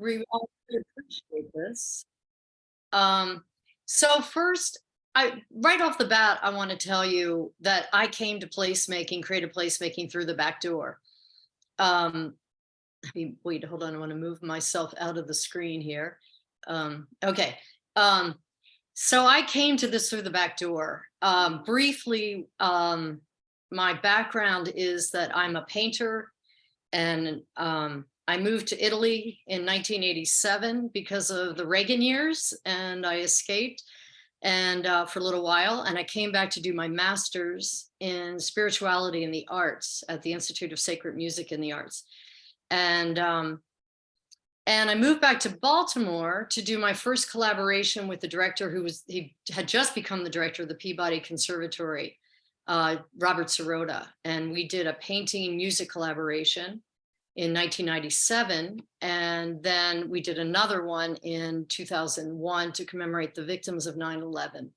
we all appreciate this. So first, right off the bat, I want to tell you that I came to placemaking, creative placemaking through the back door. Wait, hold on. I want to move myself out of the screen here. Okay. So I came to this through the back door. Briefly, my background is that I'm a painter, and I moved to Italy in 1987 because of the Reagan years, and I escaped and for a little while, and I came back to do my master's in spirituality and the arts at the Institute of Sacred Music and the Arts. And I moved back to Baltimore to do my first collaboration with the director he had just become the director of the Peabody Conservatory, Robert Sirota. And we did a painting music collaboration in 1997. And then we did another one in 2001 to commemorate the victims of 9/11.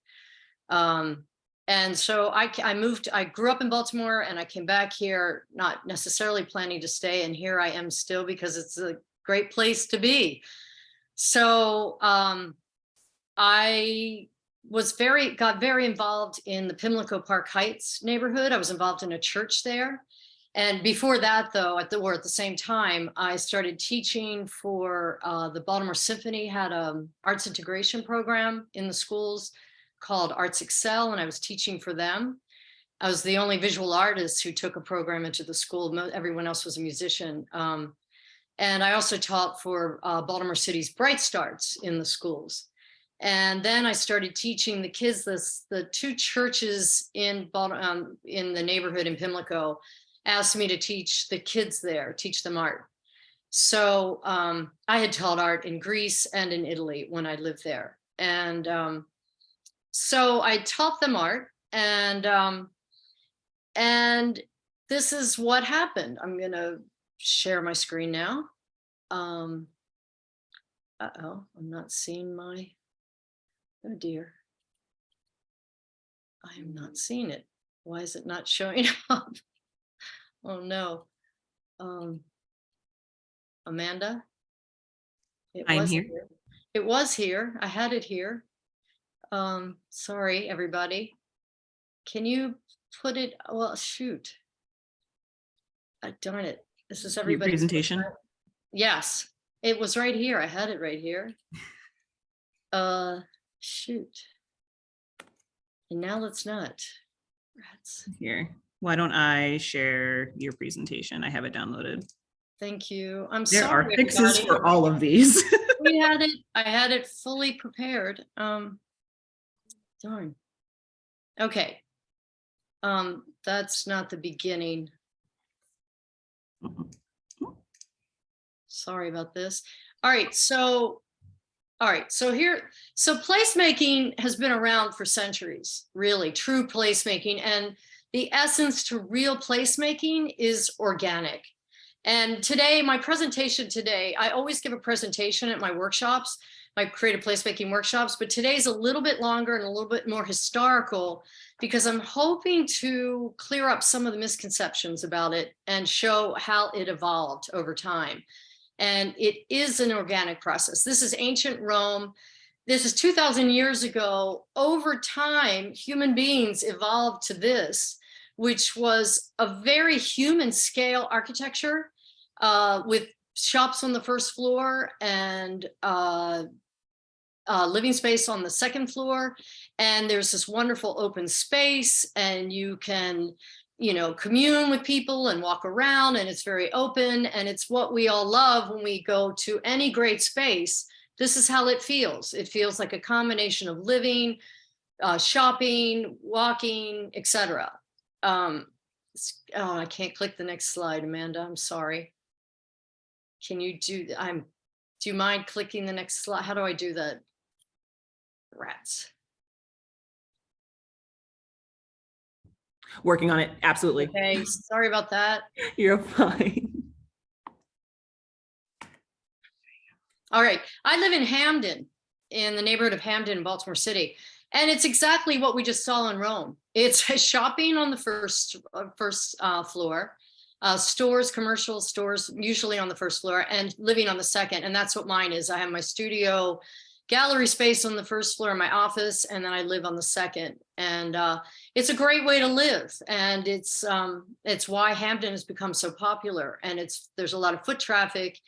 And so I grew up in Baltimore, and I came back here, not necessarily planning to stay. And here I am still, because it's a great place to be. So I got very involved in the Pimlico Park Heights neighborhood. I was involved in a church there. And before that, though, at the same time, I started teaching for the Baltimore Symphony had an arts integration program in the schools called Arts Excel, and I was teaching for them. I was the only visual artist who took a program into the school. Everyone else was a musician. And I also taught for Baltimore City's Bright Starts in the schools. And then I started teaching the kids. The two churches in the neighborhood in Pimlico asked me to teach the kids there, teach them art. So I had taught art in Greece and in Italy when I lived there. And so I taught them art, and this is what happened. I'm gonna share my screen now. Uh-oh, I'm not seeing my, oh dear. I am not seeing it. Why is it not showing up? Oh no. Amanda? I'm here. It was here. I had it here. Sorry, everybody. Can you put it, well, shoot. Darn it. This is everybody's presentation. Yes, it was right here. I had it right here. Shoot. And now it's not. Rats. Here. Why don't I share your presentation? I have it downloaded. Thank you. I'm there sorry. There are fixes for all of these. I had it fully prepared. Darn. Okay. That's not the beginning. Sorry about this. All right, so placemaking has been around for centuries, really, true placemaking. And the essence to real placemaking is organic. And today, my presentation today, I always give a presentation at my workshops, my creative placemaking workshops, but today's a little bit longer and a little bit more historical, because I'm hoping to clear up some of the misconceptions about it and show how it evolved over time. And it is an organic process. This is ancient Rome. This is 2,000 years ago. Over time, human beings evolved to this, which was a very human scale architecture with shops on the first floor and living space on the second floor. And there's this wonderful open space, and you can, commune with people and walk around, and it's very open, and it's what we all love when we go to any great space. This is how it feels. It feels like a combination of living, shopping, walking, etc. Oh, I can't click the next slide, Amanda. I'm sorry. Can you do? Do you mind clicking the next slide? How do I do that? Rats. Working on it. Absolutely. Okay. Sorry about that. You're fine. All right. I live in Hamden, in the neighborhood of Hamden in Baltimore City. And it's exactly what we just saw in Rome. It's shopping on the first floor. stores, commercial stores, usually on the first floor, and living on the second. And that's what mine is. I have my studio gallery space on the first floor of my office, and then I live on the second. And it's a great way to live. And it's why Hampton has become so popular. And there's a lot of foot traffic,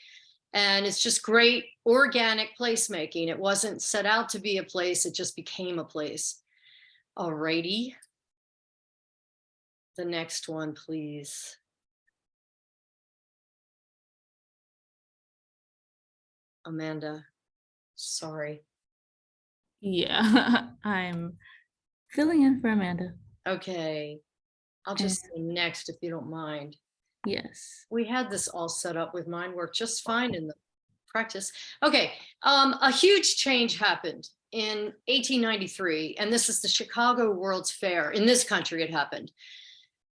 and it's just great organic placemaking. It wasn't set out to be a place, it just became a place. All righty. The next one, please. Amanda, sorry. Yeah, I'm filling in for Amanda. Okay, I'll just say next if you don't mind. Yes. We had this all set up with mine worked just fine in the practice. Okay, a huge change happened in 1893, and this is the Chicago World's Fair. In this country, it happened.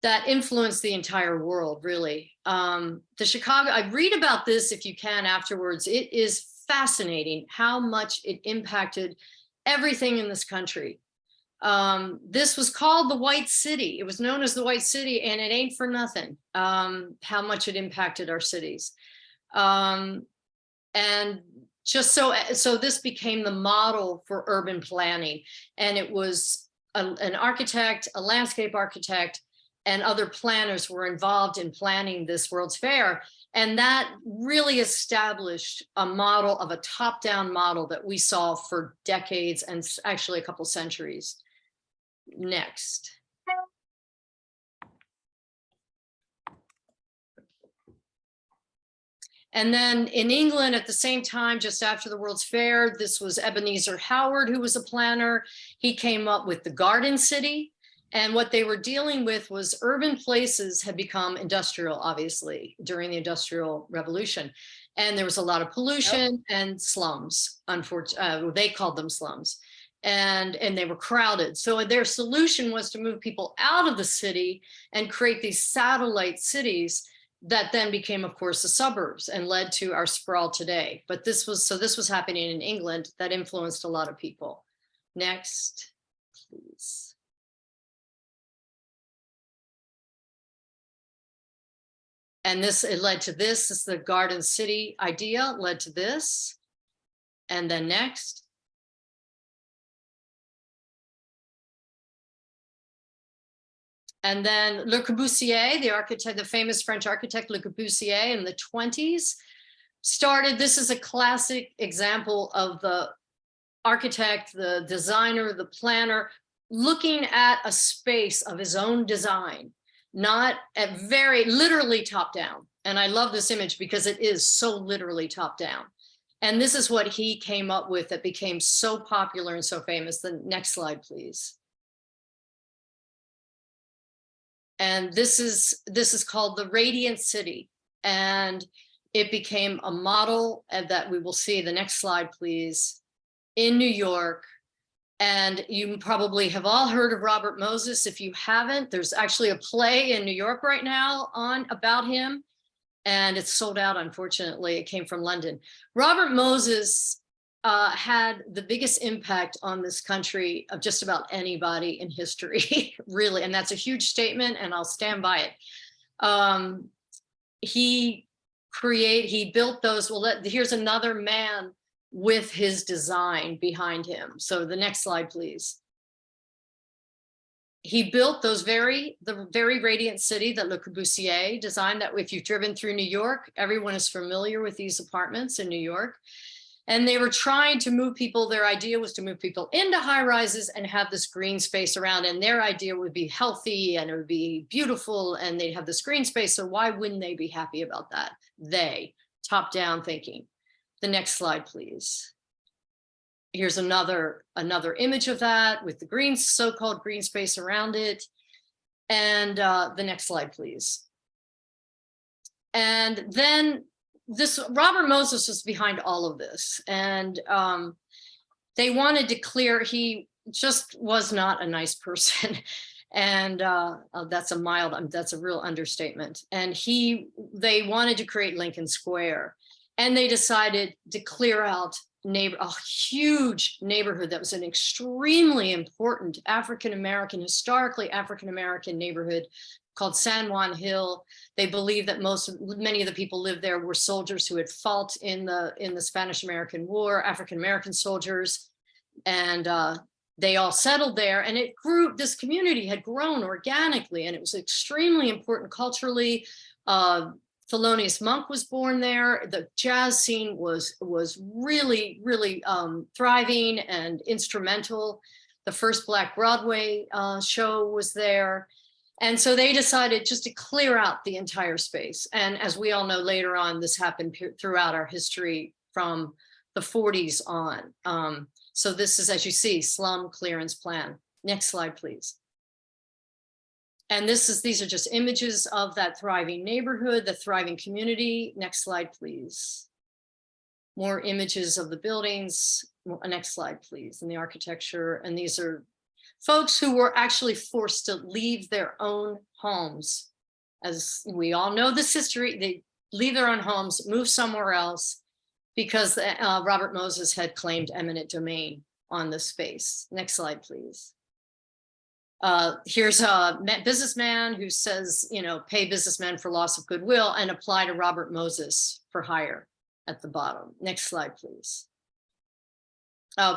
That influenced the entire world, really. The Chicago, I read about this if you can afterwards. It is fascinating how much it impacted everything in this country. This was called the White City. It was known as the White City, and it ain't for nothing how much it impacted our cities. And just so this became the model for urban planning. And it was an architect, a landscape architect, and other planners were involved in planning this World's Fair. And that really established a model of a top-down model that we saw for decades and actually a couple centuries. Next. And then in England at the same time, just after the World's Fair, this was Ebenezer Howard, who was a planner. He came up with the Garden City. And what they were dealing with was urban places had become industrial, obviously, during the Industrial Revolution. And there was a lot of pollution and slums, unfortunately, they called them slums. And they were crowded. So their solution was to move people out of the city and create these satellite cities that then became, of course, the suburbs and led to our sprawl today. But this was happening in England that influenced a lot of people. Next, please. And it led to this is the Garden City idea, led to this. And then next. And then Le Corbusier, the architect, the famous French architect Le Corbusier in the 1920s started, this is a classic example of the architect, the designer, the planner, looking at a space of his own design, not at very literally top down. And I love this image because it is so literally top down. And this is what he came up with that became so popular and so famous. The next slide, please. And this is called the Radiant City. And it became a model that we will see, the next slide, please, in New York. And you probably have all heard of Robert Moses. If you haven't, there's actually a play in New York right now about him, and it's sold out, unfortunately. It came from London. Robert Moses had the biggest impact on this country of just about anybody in history, really, and that's a huge statement, and I'll stand by it. He built those, here's another man with his design behind him. So the next slide, please. He built the very radiant city that Le Corbusier designed, that if you've driven through New York, everyone is familiar with these apartments in New York. And they were trying to move people, their idea was to move people into high rises and have this green space around, and their idea would be healthy and it would be beautiful and they'd have this green space. So why wouldn't they be happy about that? Top down thinking. The next slide, please. Here's another image of that with the so-called green space around it. And the next slide, please. And then Robert Moses was behind all of this. And they wanted to clear, he just was not a nice person. And that's a real understatement. And they wanted to create Lincoln Square. And they decided to clear out a huge neighborhood that was an extremely important historically African-American neighborhood called San Juan Hill. They believe that many of the people lived there were soldiers who had fought in the Spanish-American War, African-American soldiers, and they all settled there, and it grew. This community had grown organically, and it was extremely important culturally. Thelonious Monk was born there. The jazz scene was really, really thriving and instrumental. The first Black Broadway show was there. And so they decided just to clear out the entire space. And as we all know, later on, this happened throughout our history from the 40s on. So this is, as you see, slum clearance plan. Next slide, please. And these are just images of that thriving neighborhood, the thriving community. Next slide, please. More images of the buildings. Next slide, please, and the architecture. And these are folks who were actually forced to leave their own homes. As we all know this history, they leave their own homes, move somewhere else, because Robert Moses had claimed eminent domain on this space. Next slide, please. Here's a businessman who says, you know, pay businessmen for loss of goodwill and apply to Robert Moses for hire at the bottom. Next slide, please.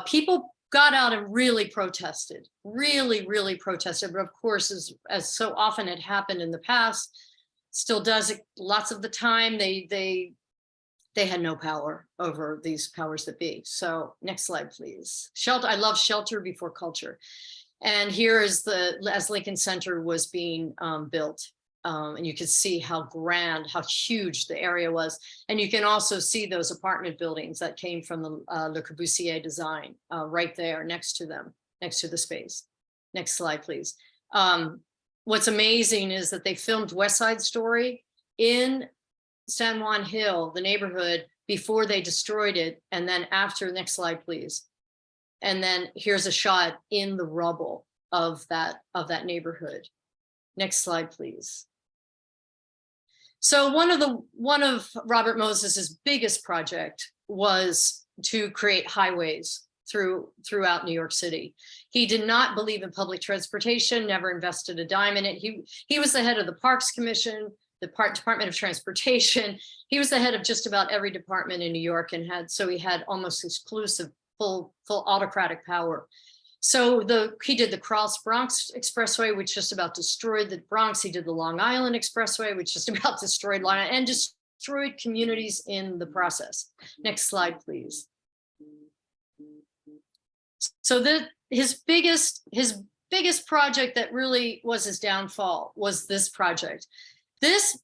People got out and really protested, really protested. But of course, as so often had happened in the past, still does it lots of the time, they had no power over these powers that be. So next slide, please. Shelter, I love shelter before culture. And here is as Lincoln Center was being built. And you can see how grand, how huge the area was. And you can also see those apartment buildings that came from the Le Corbusier design right there next to them, next to the space. Next slide, please. What's amazing is that they filmed West Side Story in San Juan Hill, the neighborhood, before they destroyed it. And then after, next slide, please. And then here's a shot in the rubble of that neighborhood. Next slide, please. So one of Robert Moses's biggest project was to create highways throughout New York City. He did not believe in public transportation, never invested a dime in it. He was the head of the Parks Commission, the Department of Transportation. He was the head of just about every department in New York, and he had almost exclusive full autocratic power. So he did the Cross Bronx Expressway, which just about destroyed the Bronx. He did the Long Island Expressway, which just about destroyed Long Island and destroyed communities in the process. Next slide, please. So his biggest project that really was his downfall was this project. This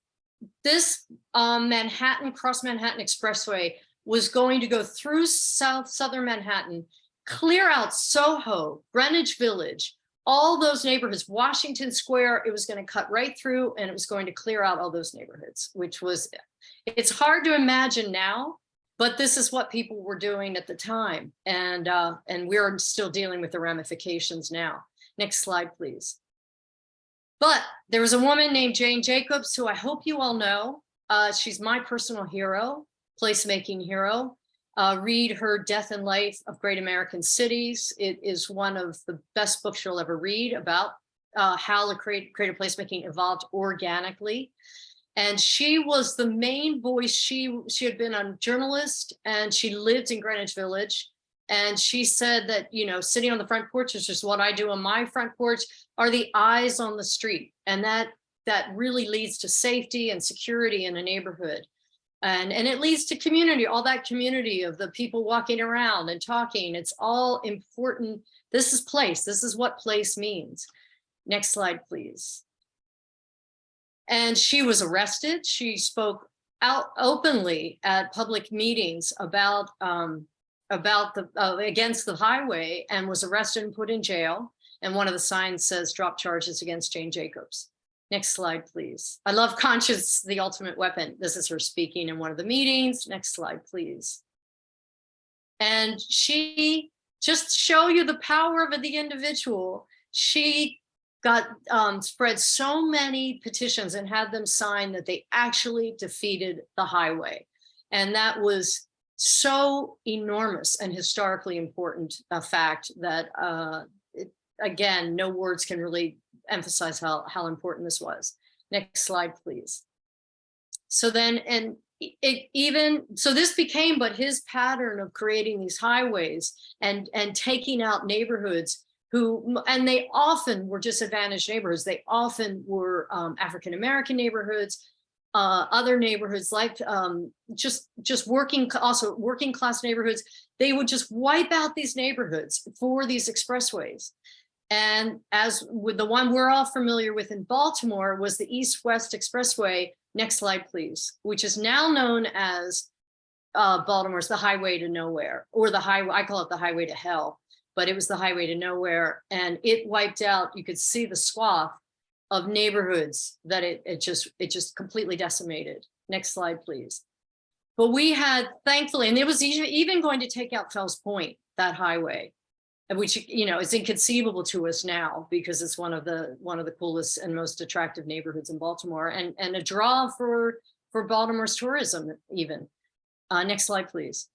Manhattan, Cross Manhattan Expressway was going to go through southern Manhattan, clear out Soho, Greenwich Village, all those neighborhoods, Washington Square. It was going to cut right through, and it was going to clear out all those neighborhoods, it's hard to imagine now, but this is what people were doing at the time. And we're still dealing with the ramifications now. Next slide, please. But there was a woman named Jane Jacobs, who I hope you all know. She's my personal hero, placemaking hero. Read her Death and Life of Great American Cities. It is one of the best books you'll ever read about how the creative placemaking evolved organically. And she was the main voice. She had been a journalist, and she lived in Greenwich Village. And she said that, you know, sitting on the front porch, which is what I do on my front porch, are the eyes on the street. And that really leads to safety and security in a neighborhood. And it leads to community, all that community of the people walking around and talking. It's all important. This is place. This is what place means. Next slide, please. And she was arrested. She spoke out openly at public meetings about against the highway, and was arrested and put in jail. And one of the signs says, drop charges against Jane Jacobs. Next slide, please. I love conscience, the ultimate weapon. This is her speaking in one of the meetings. Next slide, please. And she, just show you the power of the individual. She got spread so many petitions and had them sign that they actually defeated the highway. And that was so enormous and historically important a fact that, again, no words can really emphasize how important this was. Next slide, please. So then, and so this became but his pattern of creating these highways and taking out neighborhoods and they often were disadvantaged neighborhoods. They often were African-American neighborhoods, other neighborhoods like just working class neighborhoods. They would just wipe out these neighborhoods for these expressways. And as with the one we're all familiar with in Baltimore was the East-West Expressway. Next slide, please, which is now known as Baltimore's the highway to nowhere, or the highway, I call it the highway to hell, but it was the highway to nowhere. And it wiped out, you could see the swath of neighborhoods that it just completely decimated. Next slide, please. But we had, thankfully, and it was even going to take out Fells Point, that highway, which, you know, is inconceivable to us now because it's one of the coolest and most attractive neighborhoods in Baltimore, and a draw for Baltimore's tourism even. Next slide, please.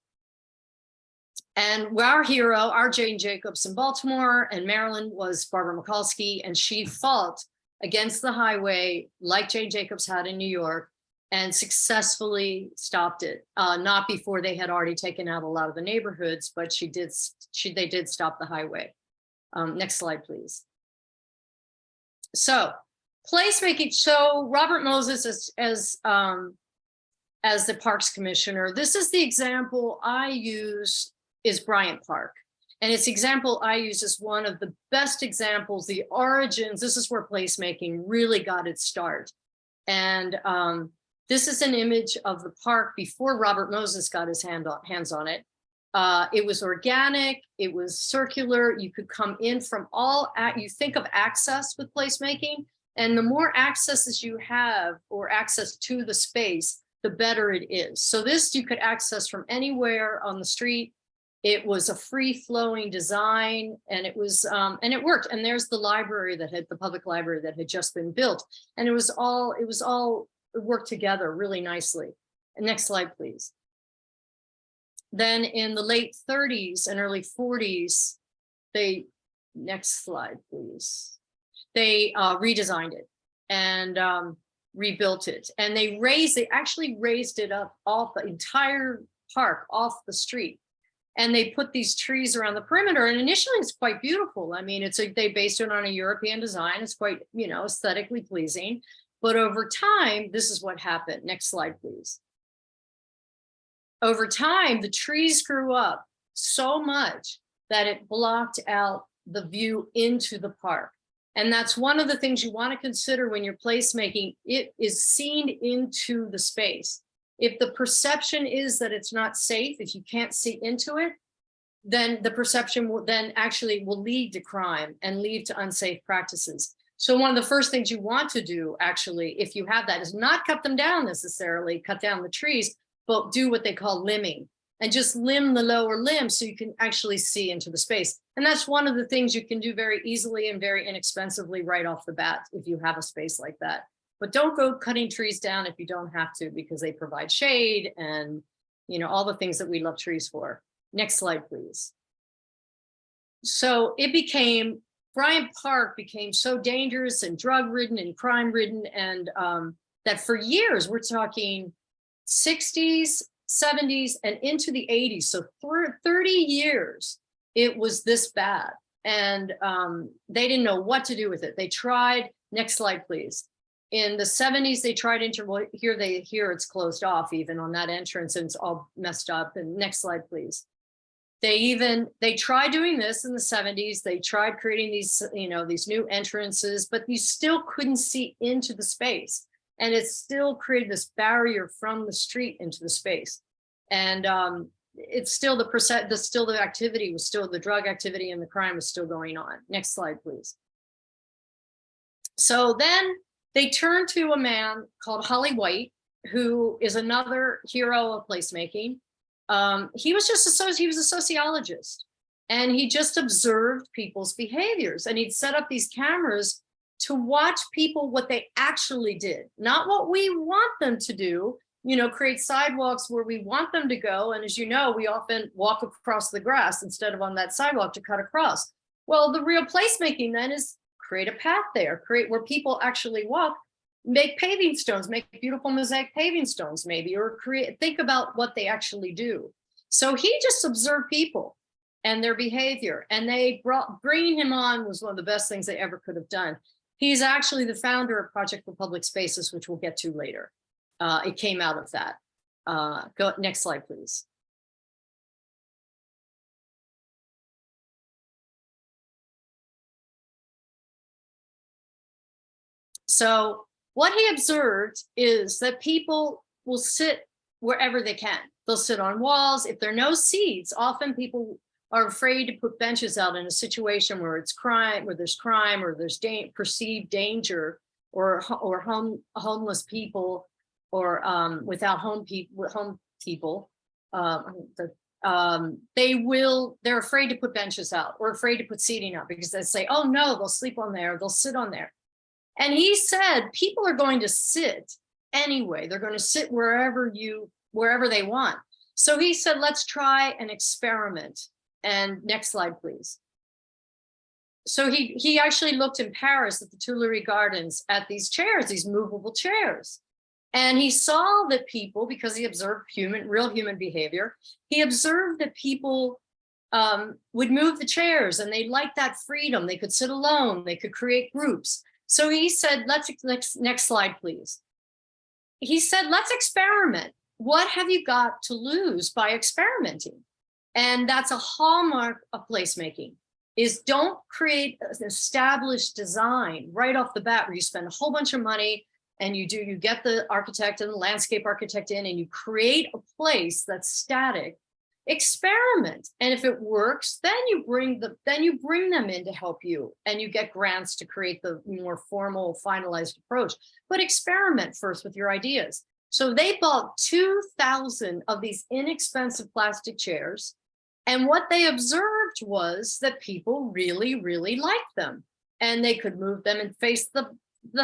And our hero, our Jane Jacobs in Baltimore and Maryland, was Barbara Mikulski, and she fought against the highway like Jane Jacobs had in New York and successfully stopped it. Not before they had already taken out a lot of the neighborhoods, but they did stop the highway. Next slide, please. So placemaking. So Robert Moses as the Parks Commissioner, this is the example I use is Bryant Park. And it's example I use as one of the best examples, the origins. This is where placemaking really got its start. And this is an image of the park before Robert Moses got his hands on it. It was organic, it was circular. You could come in from you think of access with placemaking, and the more accesses you have or access to the space, the better it is. So this you could access from anywhere on the street. It was a free-flowing design, and it was and it worked. And there's the library the public library that had just been built, and it worked together really nicely. And next slide, please. Then in the late 30s and early 40s, next slide, please. They redesigned it and rebuilt it, and they actually raised it up off the entire park, off the street. And they put these trees around the perimeter. And initially it's quite beautiful. I mean, they based it on a European design. It's quite, you know, aesthetically pleasing. But over time, this is what happened. Next slide, please. Over time, the trees grew up so much that it blocked out the view into the park. And that's one of the things you want to consider when you're placemaking. It is seen into the space. If the perception is that it's not safe, if you can't see into it, then the perception will lead to crime and lead to unsafe practices. So one of the first things you want to do, actually, if you have that, is not cut them down necessarily, cut down the trees, but do what they call limbing, and just limb the lower limb so you can actually see into the space. And that's one of the things you can do very easily and very inexpensively right off the bat if you have a space like that. But don't go cutting trees down if you don't have to, because they provide shade and, you know, all the things that we love trees for. Next slide, please. So Bryant Park became so dangerous and drug-ridden and crime-ridden, and that for years, we're talking 60s, 70s, and into the 80s. So for 30 years, it was this bad. And they didn't know what to do with it. They tried, next slide, please. In the 70s, they tried here it's closed off even on that entrance, and it's all messed up. And next slide, please. They tried doing this in the 70s. They tried creating these, you know, these new entrances, but you still couldn't see into the space. And it still created this barrier from the street into the space. And it's still the activity was still, the drug activity and the crime was still going on. Next slide, please. So then they turned to a man called Holly White, who is another hero of placemaking. He was a sociologist, and he just observed people's behaviors, and he'd set up these cameras to watch people, what they actually did, not what we want them to do, you know, create sidewalks where we want them to go. And as you know, we often walk across the grass instead of on that sidewalk to cut across. Well, the real placemaking then is create a path there, create where people actually walk, make paving stones, make beautiful mosaic paving stones maybe, or think about what they actually do. So he just observed people and their behavior, and bringing him on was one of the best things they ever could have done. He's actually the founder of Project for Public Spaces, which we'll get to later. It came out of that. Go next slide, please. So what he observed is that people will sit wherever they can. They'll sit on walls. If there are no seats, often people are afraid to put benches out in a situation where it's crime, where there's crime, or there's perceived danger, or homeless people, or without home people. They're afraid to put benches out or afraid to put seating out because they say, oh no, they'll sleep on there, they'll sit on there. And he said, people are going to sit anyway. They're going to sit wherever they want. So he said, let's try an experiment. And next slide, please. So he actually looked in Paris at the Tuileries Gardens at these chairs, these movable chairs. And he saw that people, because he observed real human behavior, he observed that people would move the chairs and they liked that freedom. They could sit alone, they could create groups. So he said, next slide, please. He said, let's experiment. What have you got to lose by experimenting? And that's a hallmark of placemaking, is don't create an established design right off the bat where you spend a whole bunch of money and you get the architect and the landscape architect in and you create a place that's static. Experiment, and if it works, then you bring them in to help you, and you get grants to create the more formal, finalized approach. But experiment first with your ideas. So they bought 2,000 of these inexpensive plastic chairs, and what they observed was that people really, really liked them, and they could move them and face the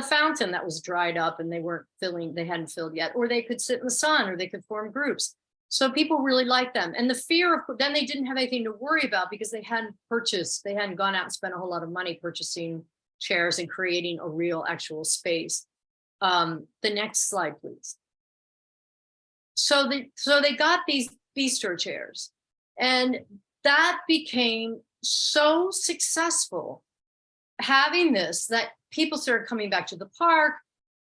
fountain that was dried up and they hadn't filled yet, or they could sit in the sun, or they could form groups. So people really liked them. And the fear of, then they didn't have anything to worry about because they hadn't gone out and spent a whole lot of money purchasing chairs and creating a real actual space. The next slide, please. So they got these bistro chairs, and that became so successful, having this, that people started coming back to the park.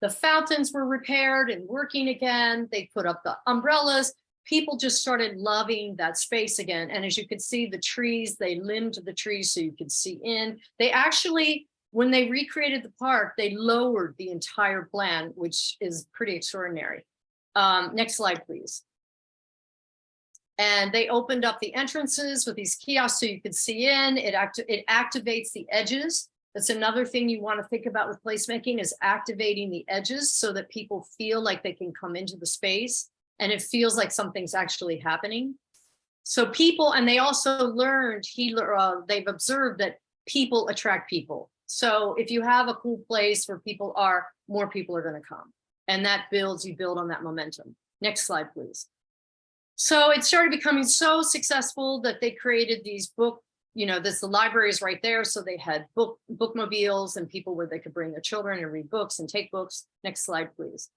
The fountains were repaired and working again. They put up the umbrellas. People just started loving that space again. And as you could see, the trees, they limbed the trees so you could see in. They actually, when they recreated the park, they lowered the entire plan, which is pretty extraordinary. Next slide, please. And they opened up the entrances with these kiosks so you could see in. It activates the edges. That's another thing you want to think about with placemaking, is activating the edges so that people feel like they can come into the space and it feels like something's actually happening. So people, and they also learned, they've observed that people attract people. So if you have a cool place where people are, more people are going to come. And that you build on that momentum. Next slide, please. So it started becoming so successful that they created these the library is right there. So they had bookmobiles and people where they could bring their children and read books and take books. Next slide, please.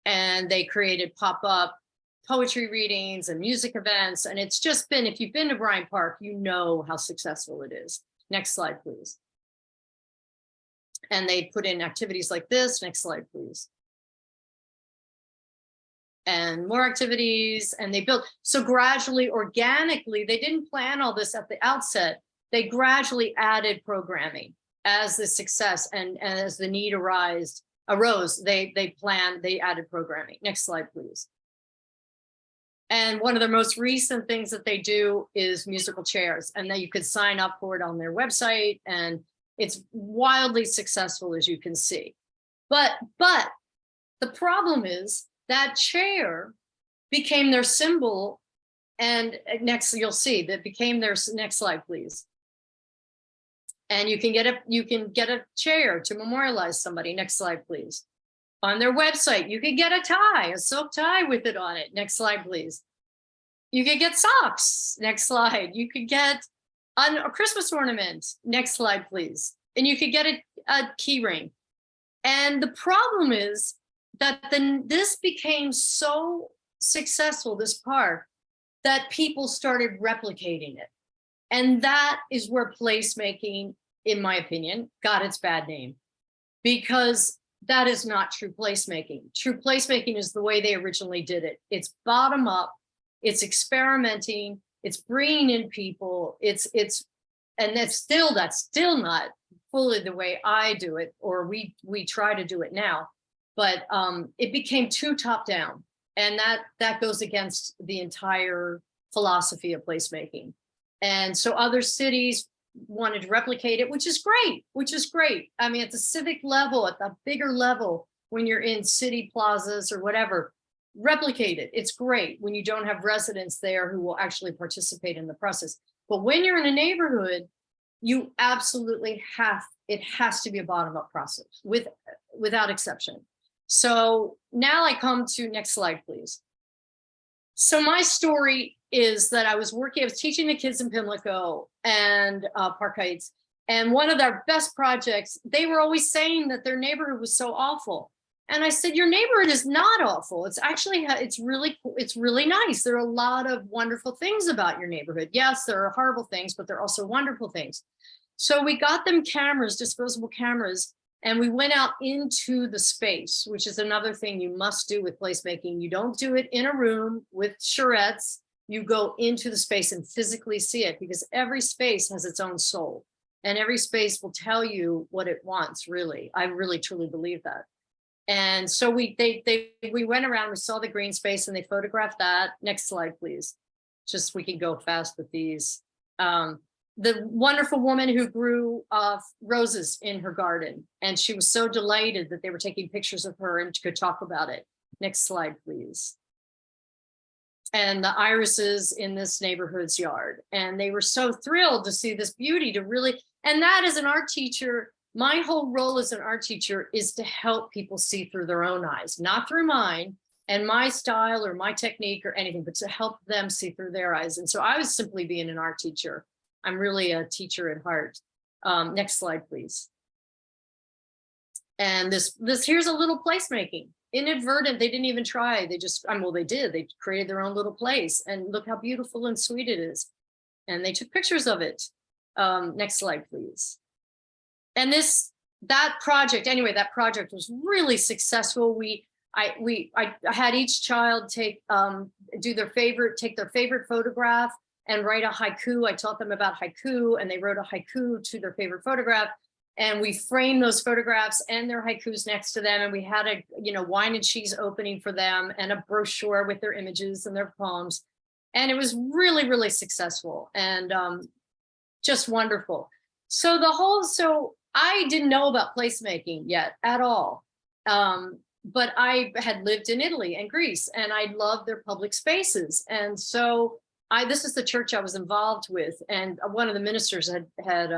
And they created pop-up poetry readings and music events. And it's just been, if you've been to Bryant Park, you know how successful it is. Next slide, please. And they put in activities like this. Next slide, please. And more activities, and they built, so gradually, organically, they didn't plan all this at the outset. They gradually added programming as the success and as the need arose, they added programming. Next slide, please. And one of the most recent things that they do is musical chairs, and that you could sign up for it on their website, and it's wildly successful, as you can see. But the problem is that chair became their symbol, and next you'll see that became their, next slide, please. And you can get a chair to memorialize somebody. Next slide, please. On their website, you can get a tie, a silk tie with it on it. Next slide, please. You can get socks. Next slide. You could get a Christmas ornament. Next slide, please. And you could get a key ring. And the problem is that then this became so successful, this park, that people started replicating it. And that is where placemaking, in my opinion, got its bad name, because that is not true placemaking. True placemaking is the way they originally did it. It's bottom up, it's experimenting, it's bringing in people, and that's still not fully the way I do it, or we try to do it now. But it became too top down, and that goes against the entire philosophy of placemaking. And so other cities wanted to replicate it, which is great. I mean, at the civic level, at the bigger level, when you're in city plazas or whatever, replicate it. It's great when you don't have residents there who will actually participate in the process. But when you're in a neighborhood, you absolutely it has to be a bottom-up process without exception. So now I come to, next slide, please. So my story is that I was teaching the kids in Pimlico and Park Heights. And one of their best projects, they were always saying that their neighborhood was so awful. And I said, your neighborhood is not awful. It's actually, it's really nice. There are a lot of wonderful things about your neighborhood. Yes, there are horrible things, but there are also wonderful things. So we got them cameras, disposable cameras, and we went out into the space, which is another thing you must do with placemaking. You don't do it in a room with charrettes. You go into the space and physically see it, because every space has its own soul, and every space will tell you what it wants, really. I really, truly believe that. And so we went around, we saw the green space, and they photographed that. Next slide, please. Just, we can go fast with these. The wonderful woman who grew roses in her garden, and she was so delighted that they were taking pictures of her and could talk about it. Next slide, please. And the irises in this neighborhood's yard. And they were so thrilled to see this beauty, to really, and that as an art teacher, my whole role as an art teacher is to help people see through their own eyes, not through mine and my style or my technique or anything, but to help them see through their eyes. And so I was simply being an art teacher. I'm really a teacher at heart. Next slide, please. And this here's a little placemaking. Inadvertent, they didn't even try. They just, well, they did. They created their own little place, and look how beautiful and sweet it is. And they took pictures of it. Next slide, please. And that project was really successful. I had each child take their favorite photograph and write a haiku. I taught them about haiku, and they wrote a haiku to their favorite photograph. And we framed those photographs and their haikus next to them. And we had a, wine and cheese opening for them, and a brochure with their images and their poems. And it was really, really successful, and just wonderful. So I didn't know about placemaking yet at all. But I had lived in Italy and Greece, and I loved their public spaces. And so this is the church I was involved with. And one of the ministers had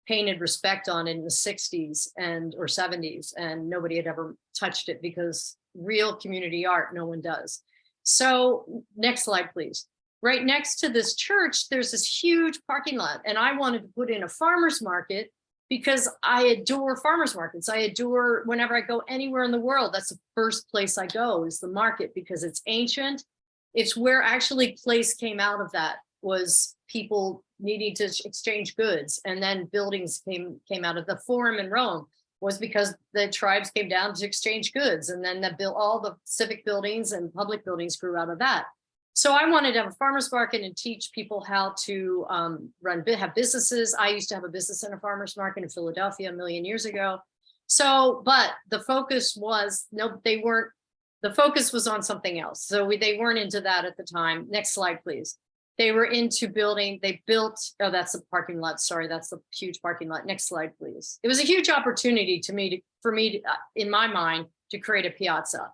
painted respect on it in the 60s or 70s, and nobody had ever touched it, because real community art, no one does. So next slide, please. Right next to this church, there's this huge parking lot, and I wanted to put in a farmer's market, because I adore farmers markets. I adore, whenever I go anywhere in the world, that's the first place I go, is the market, because it's ancient. It's where actually place came out of that, was people needing to exchange goods. And then buildings came out of the Forum in Rome, was because the tribes came down to exchange goods. And then all the civic buildings and public buildings grew out of that. So I wanted to have a farmer's market and teach people how to have businesses. I used to have a business in a farmer's market in Philadelphia a million years ago. So, but the focus was, the focus was on something else. So they weren't into that at the time. Next slide, please. They were into building, oh, that's the parking lot. Sorry, that's the huge parking lot. Next slide, please. It was a huge opportunity for me, in my mind, to create a piazza.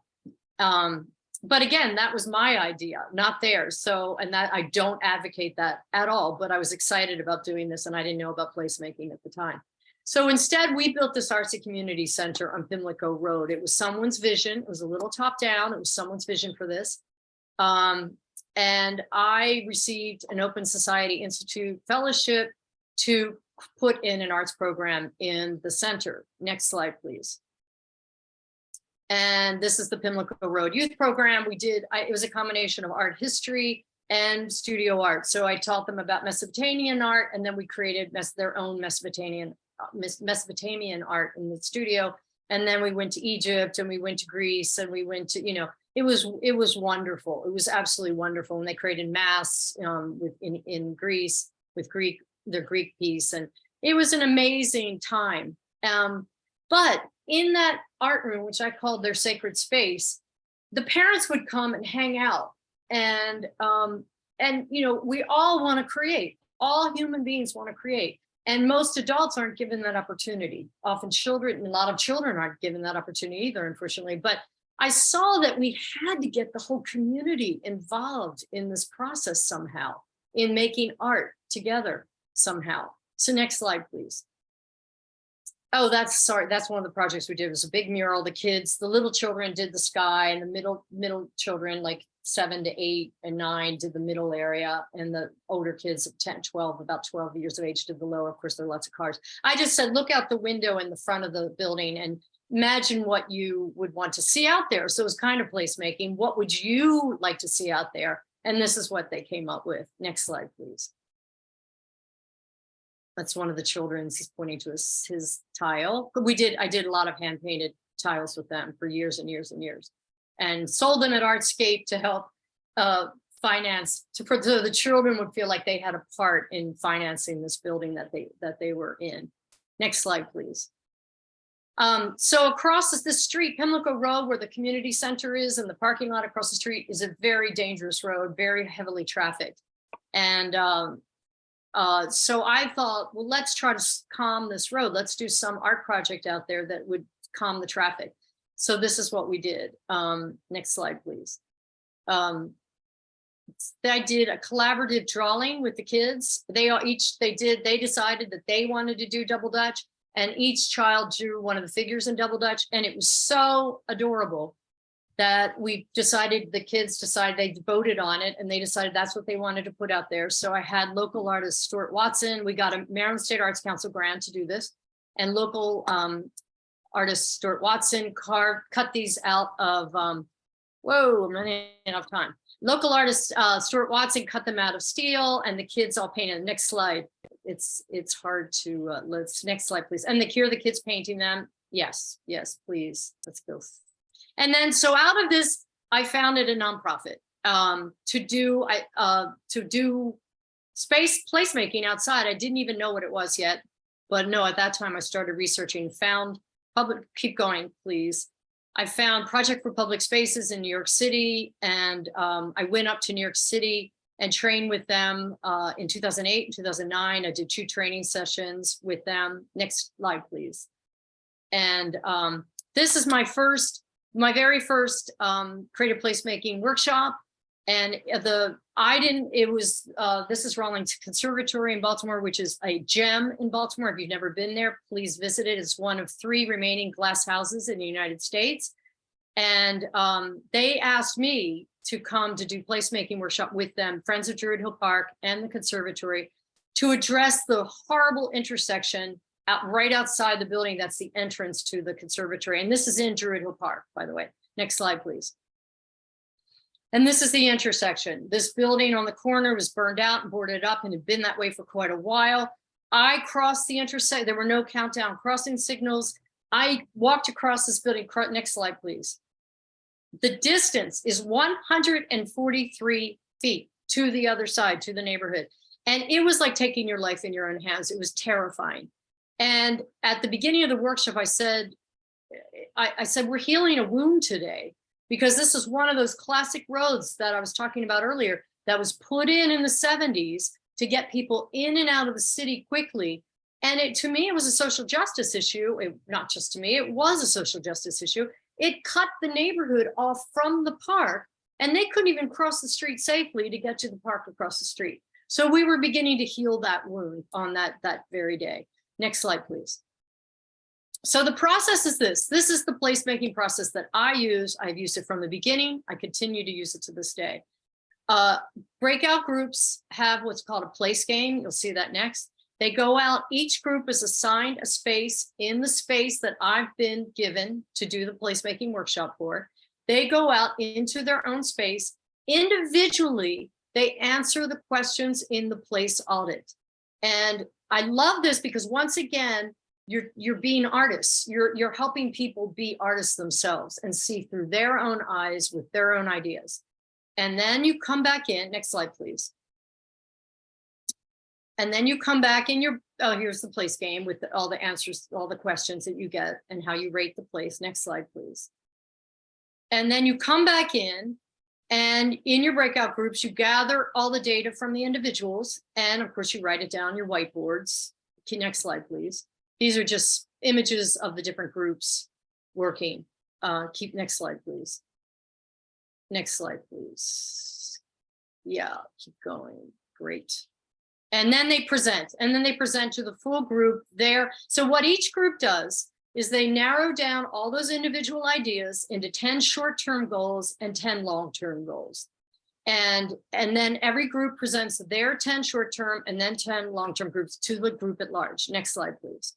But again, that was my idea, not theirs. So, and that I don't advocate that at all, but I was excited about doing this, and I didn't know about placemaking at the time. So instead, we built this arts and community center on Pimlico Road. It was someone's vision. It was a little top down. It was someone's vision for this. And I received an Open Society Institute fellowship to put in an arts program in the center. Next slide, please. And this is the Pimlico Road Youth Program. It was a combination of art history and studio art. So I taught them about Mesopotamian art, and then we created their own Mesopotamian art in the studio. And then we went to Egypt, and we went to Greece, and we went to, it was wonderful. It was absolutely wonderful. And they created masks in Greece with their Greek piece. And it was an amazing time. But in that art room, which I called their sacred space, the parents would come and hang out. And we all want to create. All human beings want to create. And most adults aren't given that opportunity. Often a lot of children aren't given that opportunity either, unfortunately. But I saw that we had to get the whole community involved in this process somehow, in making art together somehow. So next slide, please. Oh, that's one of the projects we did. It was a big mural. The little children did the sky, and the middle children, like 7 to 8 and 9, did the middle area, and the older kids of 10, 12, about 12 years of age, did the lower. Of course, there are lots of cars. I just said, look out the window in the front of the building and imagine what you would want to see out there. So it was kind of placemaking. What would you like to see out there? And this is what they came up with. Next slide, please. That's one of the children. He's pointing to his tile. I did a lot of hand painted tiles with them for years and years and years, and sold them at Artscape to help finance, so the children would feel like they had a part in financing this building that they were in. Next slide, please. So across this street, Pimlico Road, where the community center is, and the parking lot across the street, is a very dangerous road, very heavily trafficked. And so I thought, well, let's try to calm this road. Let's do some art project out there that would calm the traffic. So this is what we did. Next slide, please. I did a collaborative drawing with the kids. They decided that they wanted to do double Dutch, and each child drew one of the figures in double Dutch. And it was so adorable that the kids decided, they voted on it, and they decided that's what they wanted to put out there. So I had local artist Stuart Watson. We got a Maryland State Arts Council grant to do this, and local artist Stuart Watson cut these out of, whoa, I'm running out of time. Local artist Stuart Watson cut them out of steel, and the kids all painted. Next slide. It's hard to, next slide, please. And hear the kids painting them. Yes, please, let's go. And then, so out of this, I founded a nonprofit to do space placemaking outside. I didn't even know what it was yet, but no, at that time I started researching, found keep going, please. I found Project for Public Spaces in New York City, and I went up to New York City and trained with them in 2008 and 2009. I did 2 training sessions with them. Next slide, please. And this is my very first creative placemaking workshop. And this is Rawlings Conservatory in Baltimore, which is a gem in Baltimore. If you've never been there, please visit it. It's one of 3 remaining glass houses in the United States. And they asked me to come to do placemaking workshop with them, Friends of Druid Hill Park and the conservatory, to address the horrible intersection right outside the building. That's the entrance to the conservatory. And this is in Druid Hill Park, by the way. Next slide, please. And this is the intersection. This building on the corner was burned out and boarded up, and had been that way for quite a while. I crossed the intersection. There were no countdown crossing signals. I walked across this building. Next slide, please. The distance is 143 feet to the other side, to the neighborhood. And it was like taking your life in your own hands. It was terrifying. And at the beginning of the workshop, I said, we're healing a wound today, because this is one of those classic roads that I was talking about earlier that was put in the 70s to get people in and out of the city quickly. And to me, it was a social justice issue. Not just to me, it was a social justice issue. It cut the neighborhood off from the park, and they couldn't even cross the street safely to get to the park across the street. So we were beginning to heal that wound on that very day. Next slide, please. So the process is this. This is the placemaking process that I use. I've used it from the beginning. I continue to use it to this day. Breakout groups have what's called a place game. You'll see that next. They go out, each group is assigned a space in the space that I've been given to do the placemaking workshop for. They go out into their own space. Individually, they answer the questions in the place audit. And I love this because once again, you're being artists. You're helping people be artists themselves and see through their own eyes with their own ideas. And then you come back in, next slide, please. And then you come back in your, oh, here's the place game with all the answers, all the questions that you get and how you rate the place. Next slide, please. And then you come back in, and in your breakout groups, you gather all the data from the individuals. And of course, you write it down on your whiteboards. Okay, next slide, please. These are just images of the different groups working. Next slide, please. Next slide, please. Yeah, keep going. Great. And then they present, to the full group there. So what each group does is they narrow down all those individual ideas into 10 short-term goals and 10 long-term goals. And then every group presents their 10 short-term and then 10 long-term groups to the group at large. Next slide, please.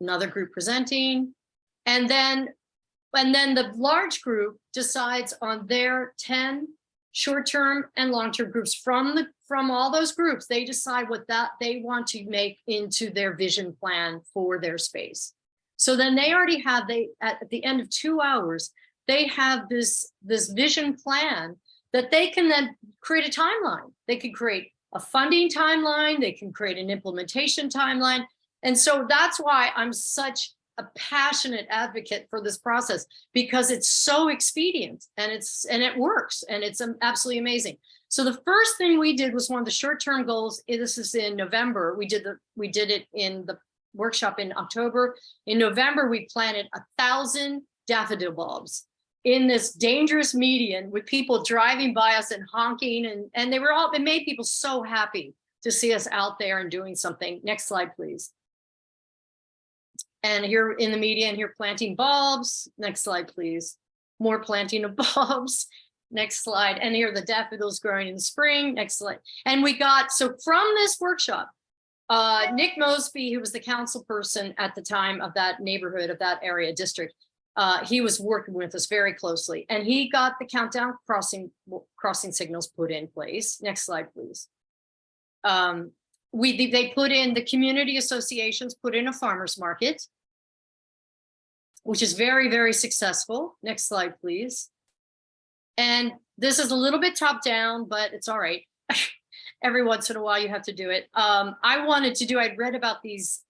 Another group presenting. And then the large group decides on their 10 short-term and long-term groups from all those groups. They decide what they want to make into their vision plan for their space. So then they already have, at the end of 2 hours, they have this vision plan that they can then create a timeline. They can create a funding timeline. They can create an implementation timeline. And so that's why I'm such a passionate advocate for this process, because it's so expedient and it works and it's absolutely amazing. So the first thing we did was one of the short-term goals. This is in November. We did it in the workshop in October. In November, we planted 1,000 daffodil bulbs in this dangerous median with people driving by us and honking, and it made people so happy to see us out there and doing something. Next slide, please. And here in the median, here planting bulbs. Next slide, please. More planting of bulbs. Next slide. And here are the daffodils growing in the spring. Next slide. And so from this workshop, Nick Mosby, who was the council person at the time of that neighborhood, of that area district, he was working with us very closely, and he got the countdown crossing signals put in place. Next slide, please. They put in, the community associations put in a farmer's market, which is very, very successful. Next slide, please. And this is a little bit top down, but it's all right. Every once in a while you have to do it. I'd read about these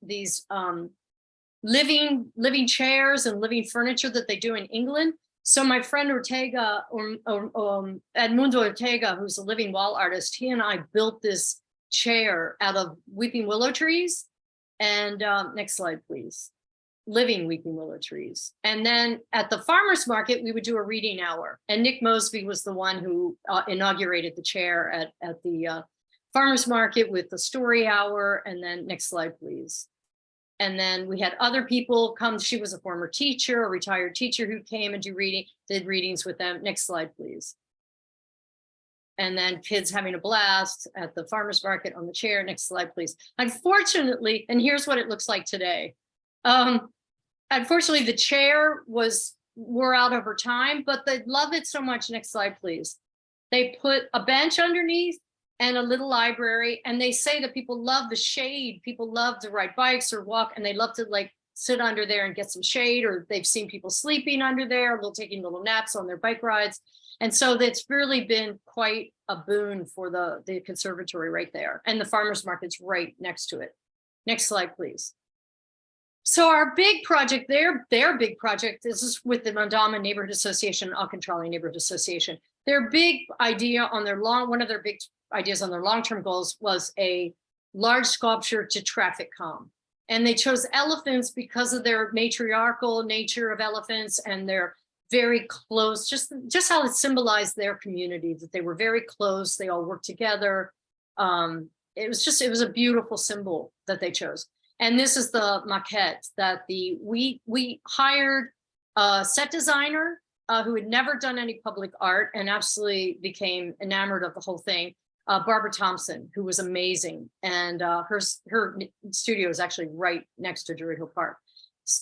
living chairs and living furniture that they do in England. So my friend Ortega, Edmundo Ortega, who's a living wall artist, he and I built this chair out of weeping willow trees. And next slide, please. Living weeping willow trees. And then at the farmer's market, we would do a reading hour. And Nick Mosby was the one who inaugurated the chair at the farmer's market with the story hour. And then next slide, please. And then we had other people come. She was a former teacher, a retired teacher, who came and did readings with them. Next slide, please. And then kids having a blast at the farmer's market on the chair. Next slide, please. Unfortunately, and here's what it looks like today. Unfortunately, the chair wore out over time, but they love it so much. Next slide, please. They put a bench underneath and a little library, and they say that people love the shade. People love to ride bikes or walk, and they love to like sit under there and get some shade, or they've seen people sleeping under there, they're taking little naps on their bike rides. And so that's really been quite a boon for the conservatory right there. And the farmer's market's right next to it. Next slide, please. So our big project, their big project, this is with the Mandama Neighborhood Association, Alcantrali Neighborhood Association. Their big idea on one of their big ideas on their long-term goals was a large sculpture to traffic calm. And they chose elephants because of their matriarchal nature of elephants, and their very close, just how it symbolized their community, that they were very close, they all worked together. It was a beautiful symbol that they chose. And this is the maquette that we hired a set designer who had never done any public art and absolutely became enamored of the whole thing, Barbara Thompson, who was amazing. And her studio is actually right next to Druid Hill Park.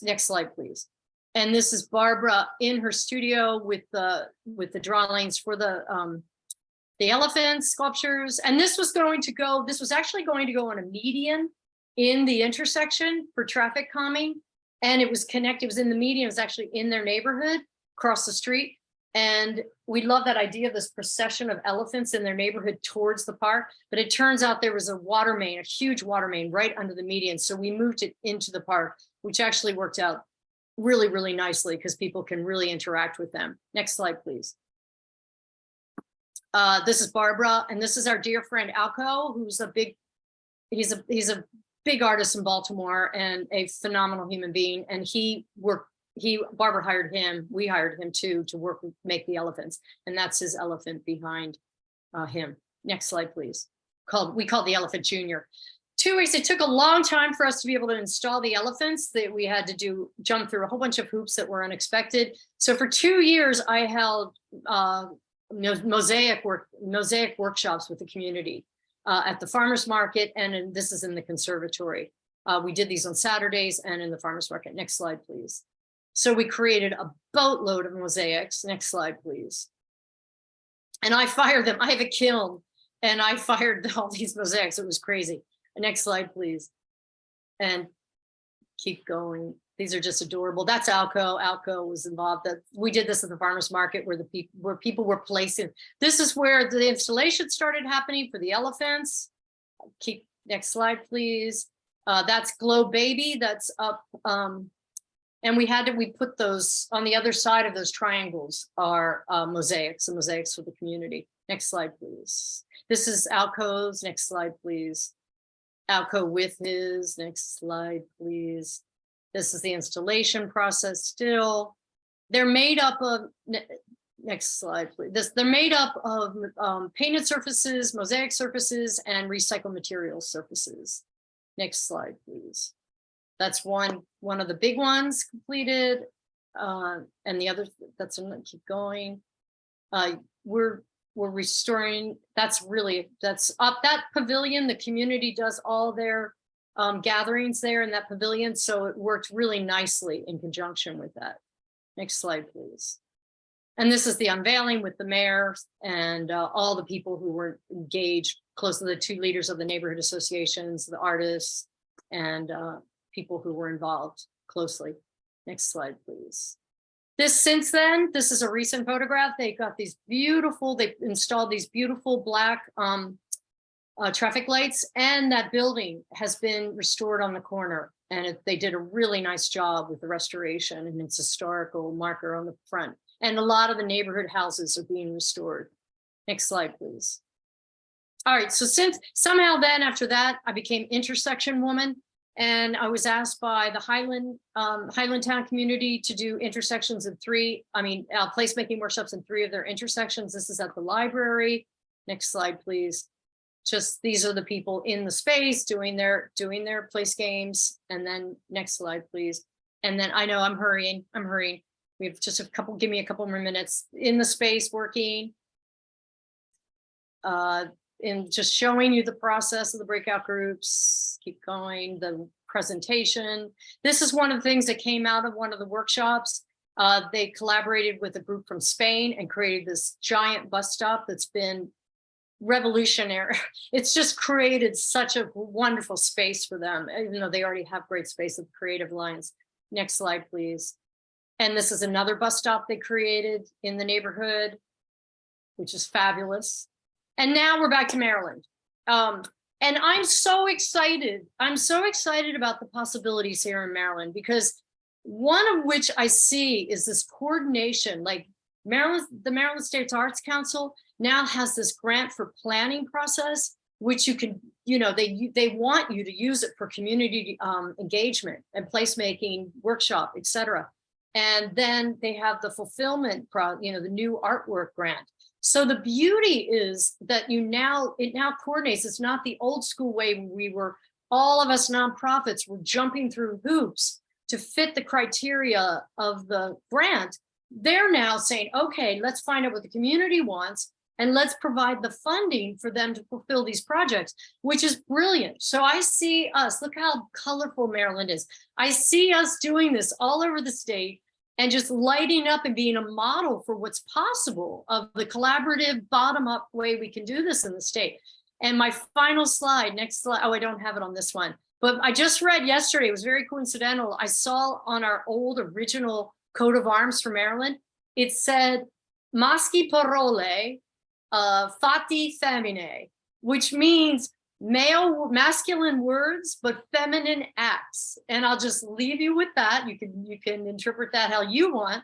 Next slide, please. And this is Barbara in her studio with the drawings for the elephant sculptures. And this was actually going to go on a median in the intersection for traffic calming. And it was connected, it was in the median, it was actually in their neighborhood across the street. And we love that idea of this procession of elephants in their neighborhood towards the park. But it turns out there was a water main, a huge water main right under the median. So we moved it into the park, which actually worked out really, really nicely because people can really interact with them. Next slide, please. This is Barbara, and this is our dear friend Alco, who's he's a big artist in Baltimore and a phenomenal human being. And Barbara hired him, we hired him too, to make the elephants. And that's his elephant behind him. Next slide, please. We call the Elephant Junior. 2 weeks, it took a long time for us to be able to install the elephants. That we had to jump through a whole bunch of hoops that were unexpected. So for 2 years, I held mosaic workshops with the community at the farmers market, and this is in the conservatory. We did these on Saturdays and in the farmers market. Next slide, please. So we created a boatload of mosaics. Next slide, please. And I fired them. I have a kiln, and I fired all these mosaics. It was crazy. Next slide, please. And keep going. These are just adorable. That's Alco. Alco was involved. We did this at the farmers market where people were placing. This is where the installation started happening for the elephants. Next slide, please. That's Glow Baby. That's up. And we put those on the other side of those triangles are mosaics for the community. Next slide, please. This is Alco's. Next slide, please. Alco with his. Next slide, please. This is the installation process still. They're made up of, next slide, please. They're made up of painted surfaces, mosaic surfaces, and recycled material surfaces. Next slide, please. That's one of the big ones completed. And the other, keep going. We're restoring, that's up that pavilion. The community does all their gatherings there in that pavilion. So it worked really nicely in conjunction with that. Next slide, please. And this is the unveiling with the mayor and all the people who were engaged, close to the 2 leaders of the neighborhood associations, the artists, and people who were involved closely. Next slide, please. Since then, this is a recent photograph. They installed these beautiful black traffic lights, and that building has been restored on the corner. And they did a really nice job with the restoration and its historical marker on the front. And a lot of the neighborhood houses are being restored. Next slide, please. All right, so somehow then after that, I became intersection woman. And I was asked by the Highlandtown community to do intersections in placemaking workshops in 3 of their intersections. This is at the library. Next slide, please. These are the people in the space doing their place games. And then next slide, please. And then I know I'm hurrying. We have just give me a couple more minutes in the space working. In just showing you the process of the breakout groups. Keep going, the presentation. This is one of the things that came out of one of the workshops. They collaborated with a group from Spain and created this giant bus stop that's been revolutionary. It's just created such a wonderful space for them, even though they already have great space at the Creative Alliance. Next slide, please. And this is another bus stop they created in the neighborhood, which is fabulous. And now we're back to Maryland. And I'm so excited. I'm so excited about the possibilities here in Maryland, because one of which I see is this coordination. Like the Maryland State Arts Council now has this grant for planning process, which you can, they want you to use it for community engagement and placemaking workshop, et cetera. And then they have the fulfillment, the new artwork grant. So the beauty is that it now coordinates. It's not the old school way we were, all of us nonprofits were jumping through hoops to fit the criteria of the grant. They're now saying, okay, let's find out what the community wants. and let's provide the funding for them to fulfill these projects, which is brilliant. So I see us, look how colorful Maryland is. I see us doing this all over the state and just lighting up and being a model for what's possible of the collaborative bottom-up way we can do this in the state. And my final slide, next slide, oh, I don't have it on this one, but I just read yesterday, it was very coincidental. I saw on our old original coat of arms for Maryland, it said, maschi parole, fatti femine, which means masculine words, but feminine acts. And I'll just leave you with that. You can interpret that how you want,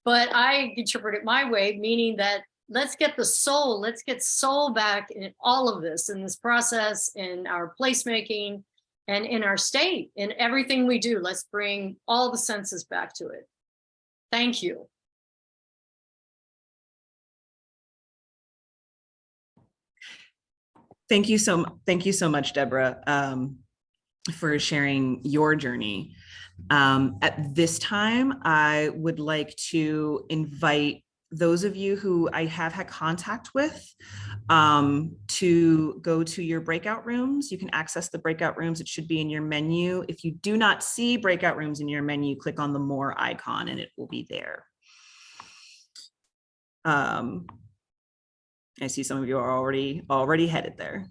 but I interpret it my way, meaning that let's get soul back in all of this, in this process, in our placemaking and in our state, in everything we do. Let's bring all the senses back to it. Thank you. Thank you so much, Deborah, for sharing your journey. At this time, I would like to invite those of you who I have had contact with to go to your breakout rooms. You can access the breakout rooms. It should be in your menu. If you do not see breakout rooms in your menu, click on the more icon and it will be there. I see some of you are already headed there.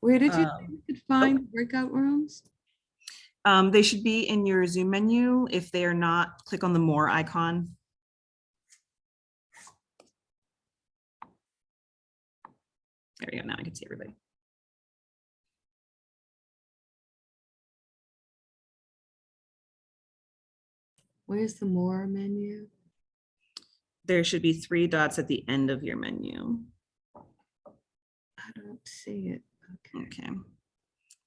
Where did you think you could find breakout rooms? They should be in your Zoom menu. If they are not, click on the more icon. There we go. Now I can see everybody. Where's the more menu? There should be 3 dots at the end of your menu. I don't see it. Okay.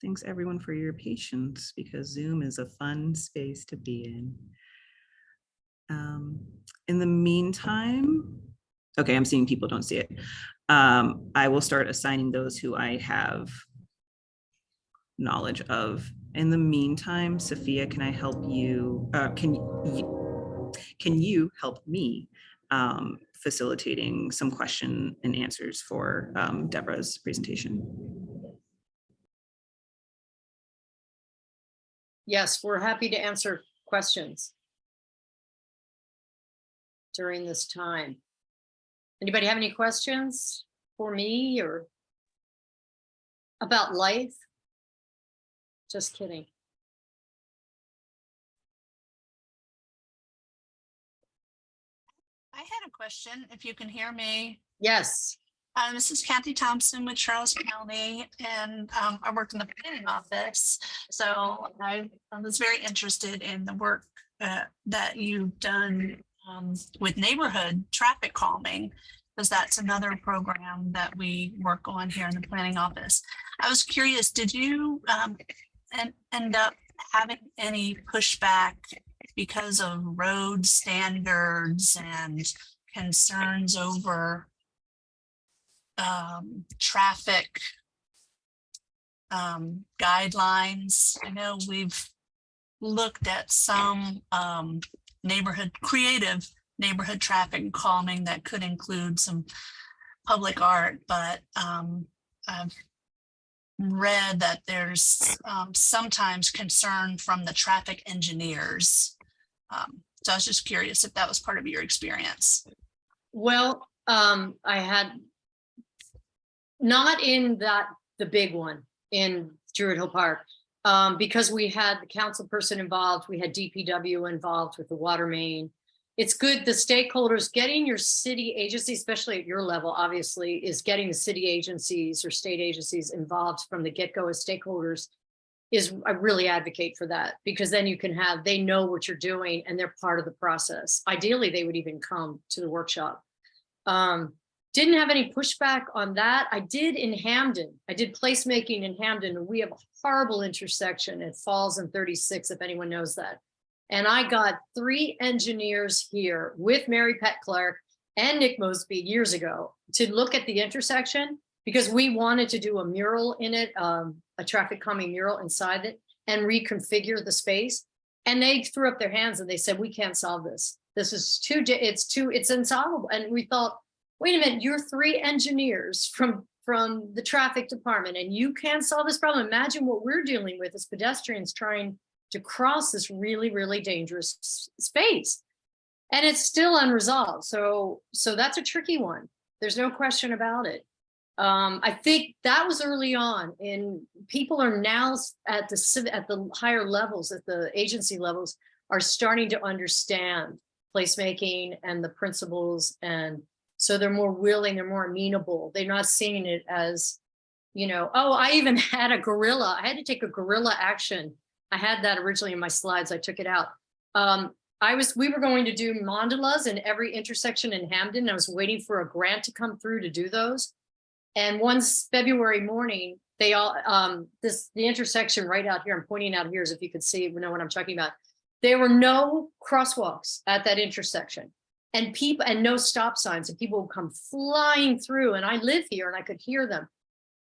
Thanks everyone for your patience, because Zoom is a fun space to be in. In the meantime, okay, I'm seeing people don't see it. I will start assigning those who I have knowledge of. In the meantime, Sophia, can I help you? Can you help me facilitating some question and answers for Deborah's presentation? Yes, we're happy to answer questions during this time. Anybody have any questions for me or about life? Just kidding. I had a question, if you can hear me. Yes. This is Kathy Thompson with Charles County, and I work in the planning office. So I was very interested in the work that you've done with neighborhood traffic calming, because that's another program that we work on here in the planning office. I was curious, did you end up having any pushback because of road standards and concerns over traffic guidelines? I know we've looked at some creative neighborhood traffic calming that could include some public art, but I've read that there's sometimes concern from the traffic engineers. So I was just curious if that was part of your experience. Well, I had not in the big one in Druid Hill Park, because we had the council person involved, we had DPW involved with the water main. It's good, the stakeholders, getting your city agency, especially at your level, obviously, is getting the city agencies or state agencies involved from the get-go as stakeholders. I really advocate for that, because then you can have, they know what you're doing and they're part of the process. Ideally, they would even come to the workshop. Didn't have any pushback on that. I did in Hamden. I did placemaking in Hamden, and we have a horrible intersection at Falls and 36, if anyone knows that. And I got 3 engineers here with Mary Pat Clark and Nick Mosby years ago to look at the intersection, because we wanted to do a mural in it, a traffic calming mural inside it, and reconfigure the space. And they threw up their hands and they said, we can't solve this. This is it's insolvable. And we thought, wait a minute, you're 3 engineers from the traffic department and you can't solve this problem. Imagine what we're dealing with as pedestrians trying to cross this really, really dangerous space. And it's still unresolved. So that's a tricky one. There's no question about it. I think that was early on, and people are now at the higher levels, at the agency levels, are starting to understand placemaking and the principles. And so they're more willing, they're more amenable. They're not seeing it as, oh, I even had a guerrilla. I had to take a guerrilla action. I had that originally in my slides. I took it out. We were going to do mandalas in every intersection in Hamden. I was waiting for a grant to come through to do those. And one February morning, they all, the intersection right out here, I'm pointing out here, as if you could see, know what I'm talking about. There were no crosswalks at that intersection and no stop signs, and people would come flying through, and I live here and I could hear them.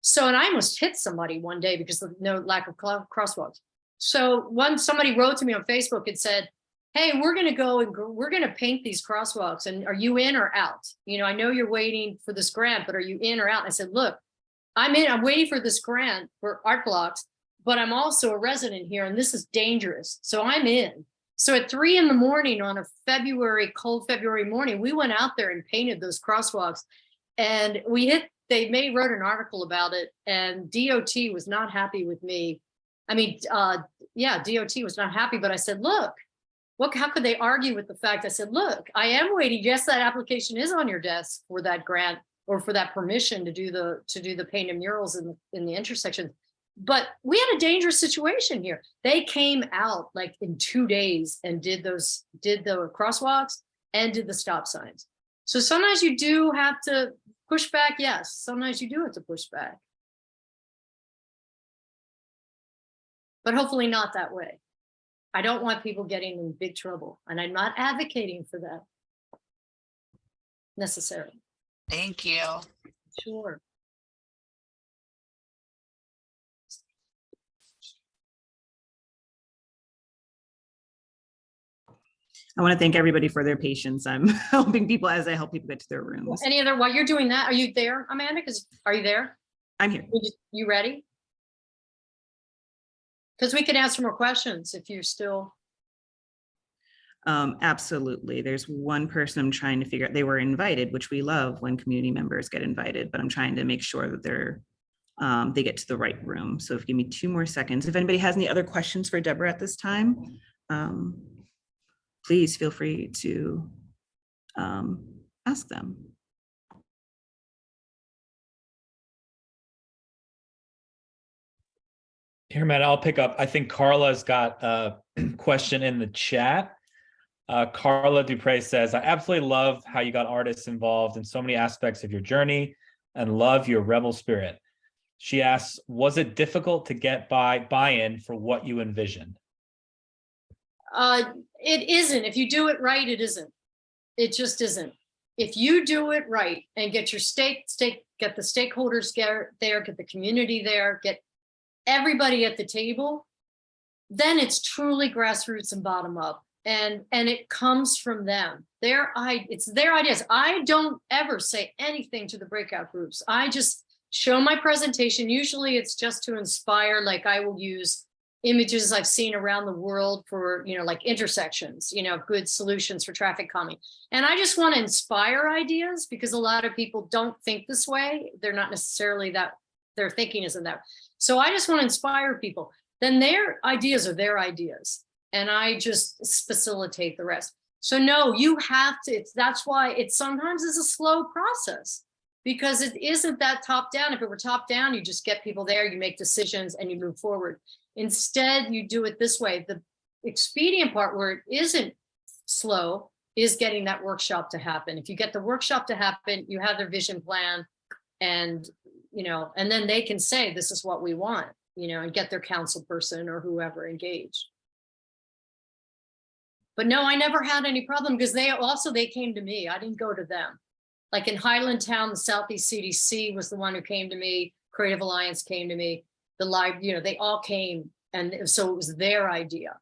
So, and I almost hit somebody one day because of no lack of crosswalks. So somebody wrote to me on Facebook and said, hey, we're going to go and we're going to paint these crosswalks. And are you in or out? I know you're waiting for this grant, but are you in or out? And I said, look, I'm waiting for this grant for art blocks, but I'm also a resident here and this is dangerous. So I'm in. So at 3 a.m. on a cold February morning, we went out there and painted those crosswalks, and they wrote an article about it, and DOT was not happy with me. I mean, DOT was not happy, but I said, look, how could they argue with the fact? I said, look, I am waiting. Yes, that application is on your desk for that grant or for that permission to do the painted murals in the intersection. But we had a dangerous situation here. They came out like in 2 days and did the crosswalks and did the stop signs. So sometimes you do have to push back. Yes, sometimes you do have to push back. But hopefully not that way. I don't want people getting in big trouble, and I'm not advocating for that necessarily. Thank you. Sure. I want to thank everybody for their patience. I'm helping people as I help people get to their rooms. While you're doing that, are you there, Amanda? Are you there? I'm here. You ready? Because we can answer more questions if you're still. Absolutely. There's one person I'm trying to figure out. They were invited, which we love when community members get invited, but I'm trying to make sure that they get to the right room. So give me 2 more seconds. If anybody has any other questions for Deborah at this time, please feel free to ask them. Here, Matt, I'll pick up. I think Carla's got a question in the chat. Carla Dupre says, I absolutely love how you got artists involved in so many aspects of your journey and love your rebel spirit. She asks, was it difficult to get buy-in for what you envisioned? It isn't. If you do it right, it isn't. It just isn't. If you do it right and get your get the stakeholders there, get the community there, get everybody at the table, then it's truly grassroots and bottom up. And it comes from them. It's their ideas. I don't ever say anything to the breakout groups. I just show my presentation. Usually it's just to inspire, like I will use images I've seen around the world for, like intersections, good solutions for traffic calming. And I just want to inspire ideas because a lot of people don't think this way. They're not necessarily their thinking isn't that. So I just want to inspire people. Then their ideas are their ideas. And I just facilitate the rest. So no, you have to, that's why it sometimes is a slow process because it isn't that top down. If it were top down, you just get people there, you make decisions and you move forward. Instead, you do it this way. The expedient part where it isn't slow is getting that workshop to happen. If you get the workshop to happen, you have their vision plan and, and then they can say, this is what we want, and get their council person or whoever engaged. But no, I never had any problem because they came to me. I didn't go to them. Like in Highlandtown, the Southeast CDC was the one who came to me. Creative Alliance came to me. The live, they all came. And so it was their idea.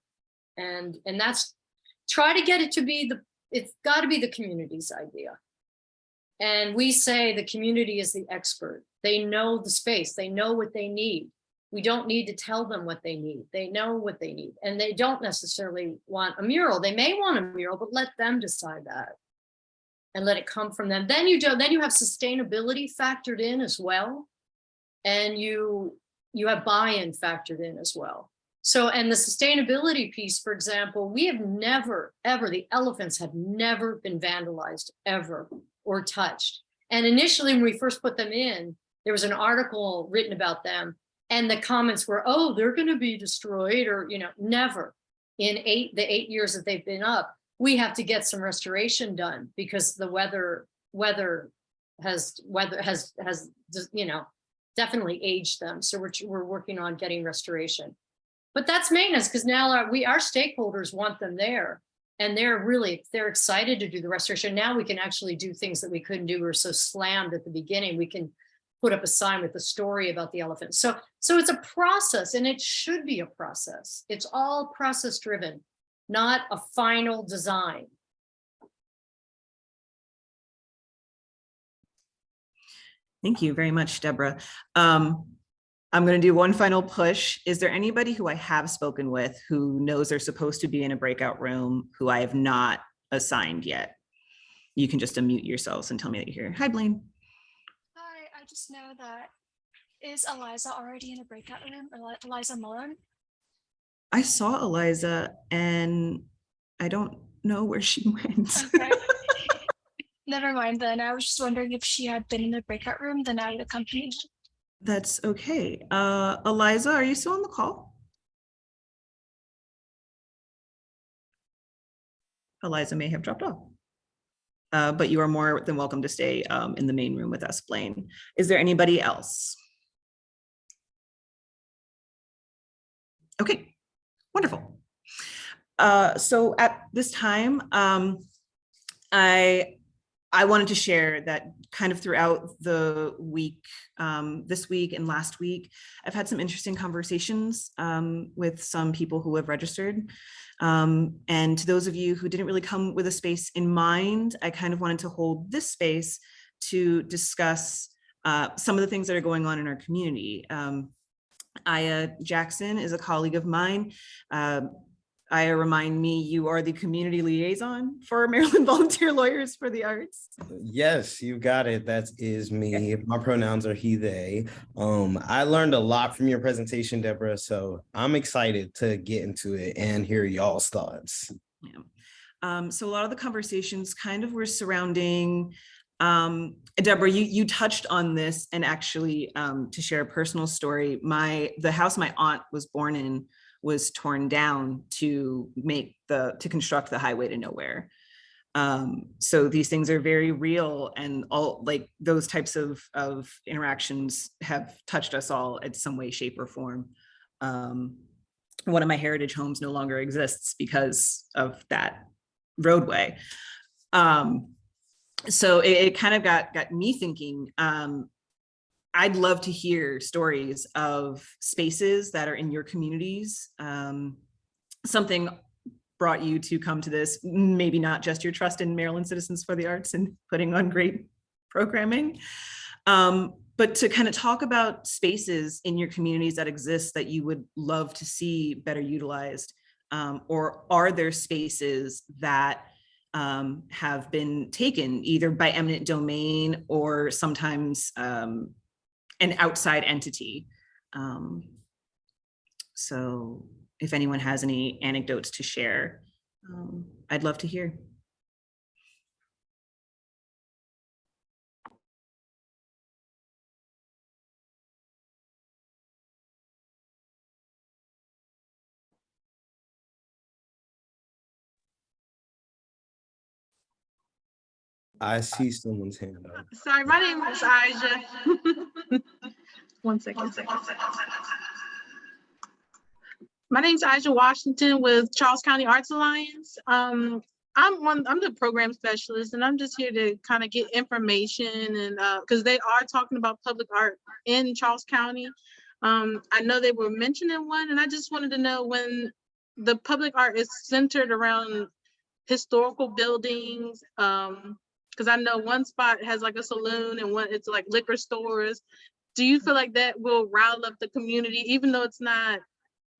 And that's, try to get it to be it's got to be the community's idea. And we say the community is the expert. They know the space, they know what they need. We don't need to tell them what they need. They know what they need. And they don't necessarily want a mural. They may want a mural, but let them decide that and let it come from them. Then you have sustainability factored in as well. And you have buy-in factored in as well. So, and the sustainability piece, for example, we have never, ever, the elephants have never been vandalized ever or touched. And initially when we first put them in, there was an article written about them and the comments were, oh, they're going to be destroyed, or, never. In the 8 years that they've been up, we have to get some restoration done because the weather has definitely aged them. So we're working on getting restoration. But that's maintenance, because now our stakeholders want them there, and they're excited to do the restoration. Now we can actually do things that we couldn't do. We were so slammed at the beginning. We can put up a sign with a story about the elephant. So it's a process, and it should be a process. It's all process driven, not a final design. Thank you very much, Deborah. I'm going to do one final push. Is there anybody who I have spoken with who knows they're supposed to be in a breakout room who I have not assigned yet? You can just unmute yourselves and tell me that you're here. Hi, Blaine. Hi, I just know that, is Eliza already in a breakout room? Eliza Mullen? I saw Eliza and I don't know where she went. Okay. Never mind then. I was just wondering if she had been in the breakout room, then I would accompany her. That's okay. Eliza, are you still on the call? Eliza may have dropped off. But you are more than welcome to stay in the main room with us, Blaine. Is there anybody else? Okay, wonderful. So at this time, I wanted to share that kind of throughout the week, this week and last week, I've had some interesting conversations with some people who have registered. And to those of you who didn't really come with a space in mind, I kind of wanted to hold this space to discuss some of the things that are going on in our community. Aya Jackson is a colleague of mine. Aya, remind me, you are the community liaison for Maryland Volunteer Lawyers for the Arts. Yes, you got it. That is me. My pronouns are he, they. I learned a lot from your presentation, Deborah, so I'm excited to get into it and hear y'all's thoughts. Yeah. So a lot of the conversations kind of were surrounding, Deborah, you touched on this, and actually to share a personal story, the house my aunt was born in was torn down to construct the highway to nowhere. So these things are very real, and all like those types of interactions have touched us all in some way, shape, or form. One of my heritage homes no longer exists because of that roadway. So it kind of got me thinking, I'd love to hear stories of spaces that are in your communities. Something brought you to come to this, maybe not just your trust in Maryland Citizens for the Arts and putting on great programming, but to kind of talk about spaces in your communities that exist that you would love to see better utilized, or are there spaces that have been taken either by eminent domain or sometimes an outside entity. So if anyone has any anecdotes to share, I'd love to hear. I see someone's hand up. Sorry, my name is Aja. One second. My name is Aja Washington with Charles County Arts Alliance. I'm the program specialist, and I'm just here to kind of get information, and because they are talking about public art in Charles County. I know they were mentioning one, and I just wanted to know when the public art is centered around historical buildings. Because I know one spot has like a saloon and one it's like liquor stores. Do you feel like that will rile up the community, even though it's not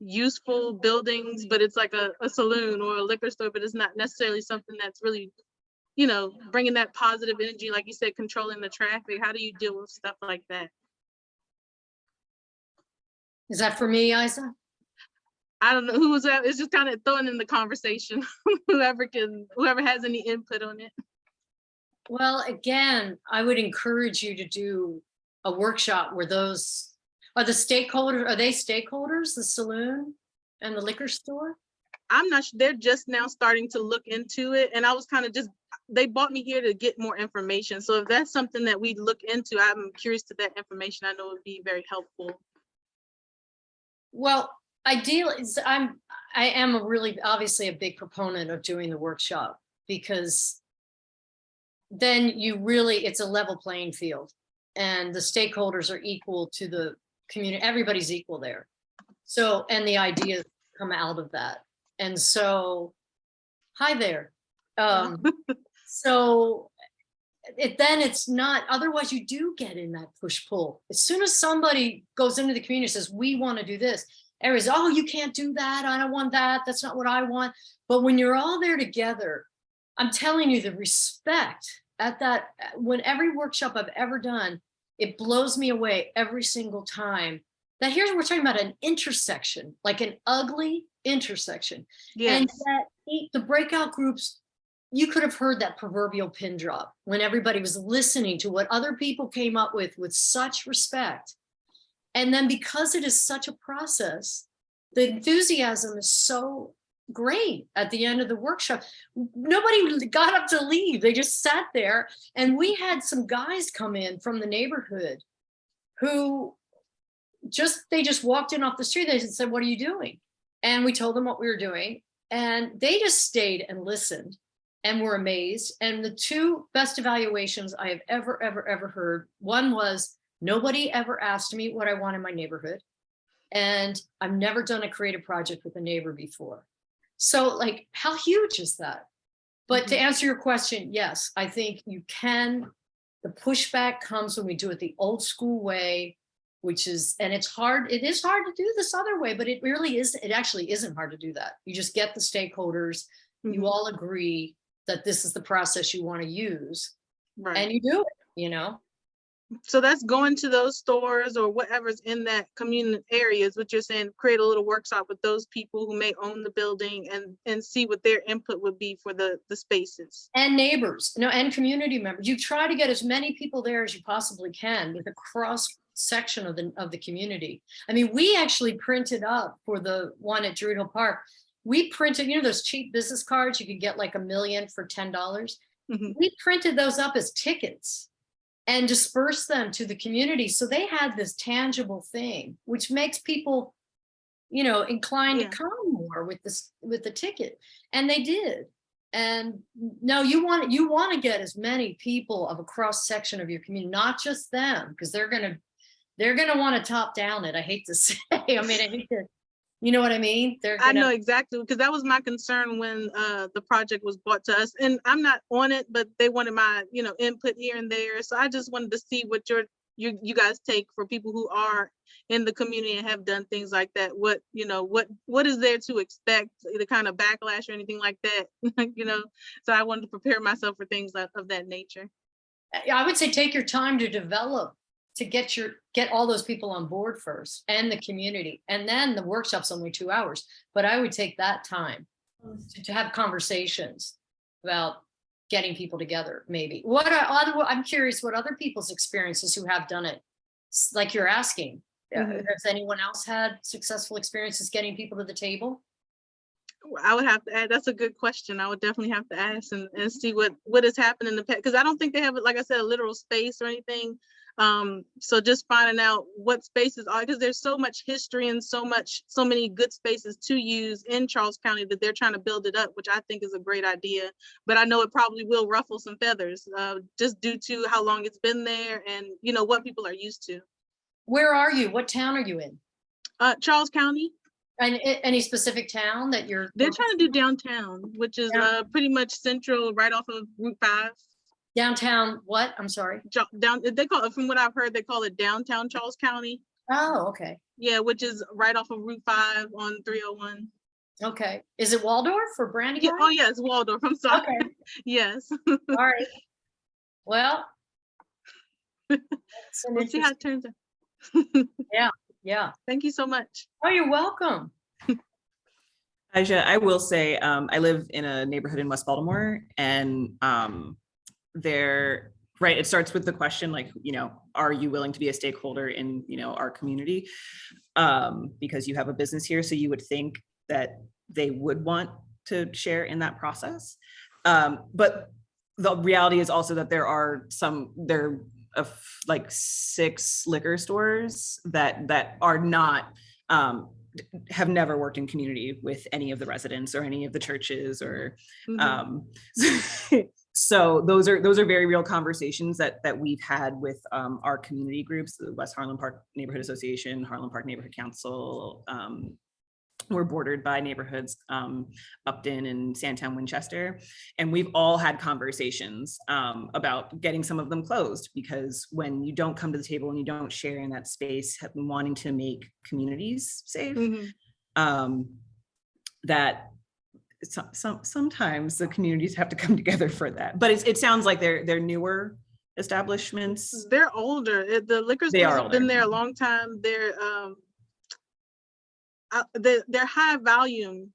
useful buildings, but it's like a saloon or a liquor store, but it's not necessarily something that's really, bringing that positive energy, like you said, controlling the traffic? How do you deal with stuff like that? Is that for me, Isa? I don't know who was that. It's just kind of throwing in the conversation. whoever has any input on it. Well, again, I would encourage you to do a workshop where those are the stakeholders. Are they stakeholders, the saloon and the liquor store? I'm not sure. They're just now starting to look into it. And I was kind of they brought me here to get more information. So if that's something that we look into, I'm curious to that information. I know it would be very helpful. Well, ideally, I am obviously a big proponent of doing the workshop, because then it's a level playing field and the stakeholders are equal to the community. Everybody's equal there. So, and the ideas come out of that. And so, hi there. So then it's not, otherwise you do get in that push-pull. As soon as somebody goes into the community and says, we want to do this, everybody's, oh, you can't do that. I don't want that. That's not what I want. But when you're all there together, I'm telling you, the respect at that, when every workshop I've ever done, it blows me away every single time. That here's what we're talking about, an intersection, like an ugly intersection. Yes. And that the breakout groups, you could have heard that proverbial pin drop when everybody was listening to what other people came up with such respect. And then because it is such a process, the enthusiasm is so great at the end of the workshop. Nobody got up to leave. They just sat there. And we had some guys come in from the neighborhood who they just walked in off the street. They said, what are you doing? And we told them what we were doing. And they just stayed and listened and were amazed. And the two best evaluations I have ever heard, one was, nobody ever asked me what I want in my neighborhood. And I've never done a creative project with a neighbor before. So like, how huge is that? But to answer your question, yes, I think you can. The pushback comes when we do it the old school way, which is, and it's hard. It is hard to do this other way, but it really is. It actually isn't hard to do that. You just get the stakeholders, you all agree that this is the process you want to use, Right. and you do it, So that's going to those stores or whatever's in that community areas, what you're saying, create a little workshop with those people who may own the building and see what their input would be for the spaces. And neighbors, and community members. You try to get as many people there as you possibly can with a cross section of the community. I mean, we actually printed up for the one at Druid Hill Park. We printed, those cheap business cards, you could get like $1 million for $10. We printed those up as tickets and disperse them to the community. So they had this tangible thing, which makes people, inclined to come more with the ticket. And they did. And no, you want to get as many people of a cross section of your community, not just them, because they're gonna want to top down it. I hate to say, I hate to, you know what I mean? I know exactly, because that was my concern when the project was brought to us, and I'm not on it, but they wanted my, input here and there. So I just wanted to see what you guys take for people who are in the community and have done things like that. What is there to expect, the kind of backlash or anything like that, So I wanted to prepare myself for things of that nature. I would say take your time to develop, to get all those people on board first, and the community, and then the workshop's only 2 hours. But I would take that time to have conversations about getting people together. Maybe I'm curious what other people's experiences who have done it, like you're asking. Has anyone else had successful experiences getting people to the table? I would have to add, that's a good question. I would definitely have to ask and see what has happened in the past, because I don't think they have, like I said, a literal space or anything. So just finding out what spaces are, because there's so much history and so many good spaces to use in Charles County that they're trying to build it up, which I think is a great idea. But I know it probably will ruffle some feathers, just due to how long it's been there and what people are used to. Where are you? What town are you in? Charles County. And any specific town that you're? They're trying to do focusing on? downtown, which is Down- pretty much central, right off of Route 5. Downtown, what? I'm sorry. Down, they call it, from what I've heard, they call it downtown Charles County. Oh, okay. Yeah, which is right off of Route 5 on 301. Okay. Is it Waldorf or Brandywine? Yeah, oh yes, Waldorf. I'm sorry. Okay. Yes. All right. Well. that's an We'll see how it interesting- turns out. Yeah. Thank you so much. Oh, you're welcome. Aisha, I will say, I live in a neighborhood in West Baltimore, and right, it starts with the question, like, are you willing to be a stakeholder in, our community? Because you have a business here, so you would think that they would want to share in that process. But the reality is also that there are like 6 liquor stores that are not, have never worked in community with any of the residents or any of the churches or so those are very real conversations that we've had with our community groups, the West Harlem Park Neighborhood Association, Harlem Park Neighborhood Council. We're bordered by neighborhoods, Upton and Sandtown, Winchester, and we've all had conversations about getting some of them closed, because when you don't come to the table and you don't share in that space, wanting to make communities safe, that sometimes the communities have to come together for that. But it sounds like they're newer establishments. They're older. The liquor They stores are have been older. there a long time. They're high volume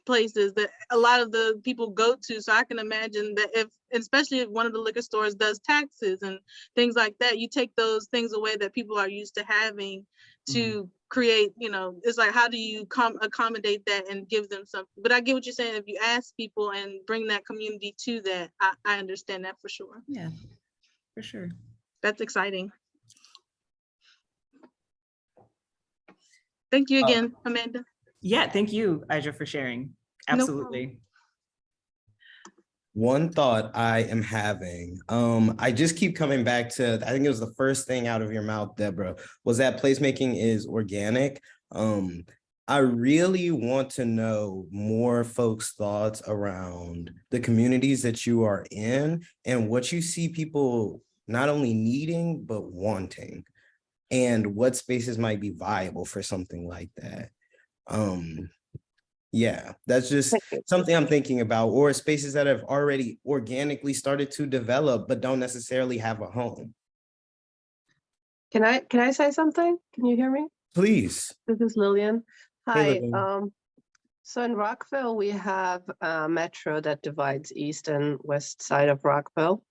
places that a lot of the people go to. So I can imagine that especially if one of the liquor stores does taxes and things like that, you take those things away that people are used to having to create, it's like, how do you accommodate that and give them something? But I get what you're saying. If you ask people and bring that community to that, I understand that for sure. Yeah, for sure. That's exciting. Thank you again, Amanda. Yeah, thank you, Aisha, for sharing. No Absolutely. One thought I am having, I just keep coming back to, I think it was the first thing out of your mouth, Deborah, was that placemaking is organic. I really want to know more folks' thoughts around the communities that you are in and what you see people not only needing, but wanting, and what spaces might be viable for something like that. Yeah, that's just something I'm thinking about, or spaces that have already organically started to develop, but don't necessarily have a home. Can I say something? Can you hear me? Please. This is Lillian. Hey, Hi. Lillian. So in Rockville, we have a metro that divides east and west side of Rockville.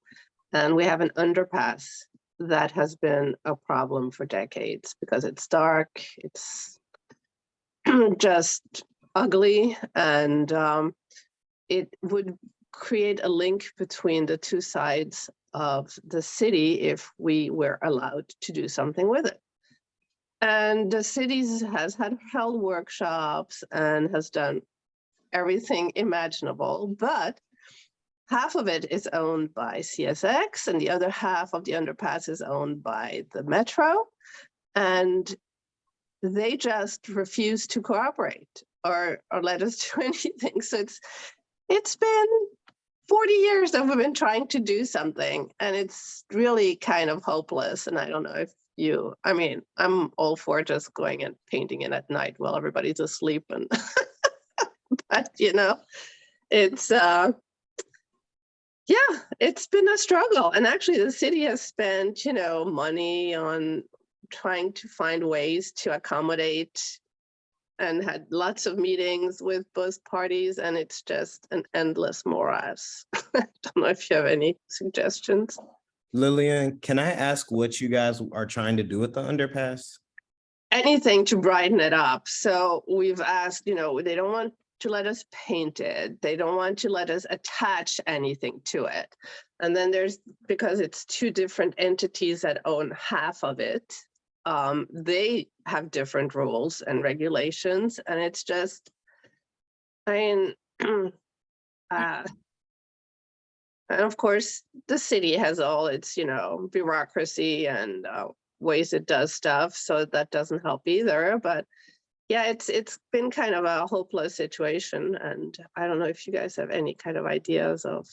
And we have an underpass that has been a problem for decades because it's dark, it's just ugly, and it would create a link between the two sides of the city if we were allowed to do something with it. And the city has held workshops and has done everything imaginable, but half of it is owned by CSX and the other half of the underpass is owned by the Metro. And they just refuse to cooperate or let us do anything. So it's been 40 years that we've been trying to do something, and it's really kind of hopeless. And I don't know if I'm all for just going and painting it at night while everybody's asleep. And but it's yeah, it's been a struggle. And actually the city has spent, money on trying to find ways to accommodate and had lots of meetings with both parties, and it's just an endless morass. I don't know if you have any suggestions. Lillian, can I ask what you guys are trying to do with the underpass? Anything to brighten it up. So we've asked, they don't want to let us paint it. They don't want to let us attach anything to it. And then because it's two different entities that own half of it, they have different rules and regulations. And it's just, and of course, the city has all its, bureaucracy and ways it does stuff. So that doesn't help either. But Yeah, it's been kind of a hopeless situation, and I don't know if you guys have any kind of ideas of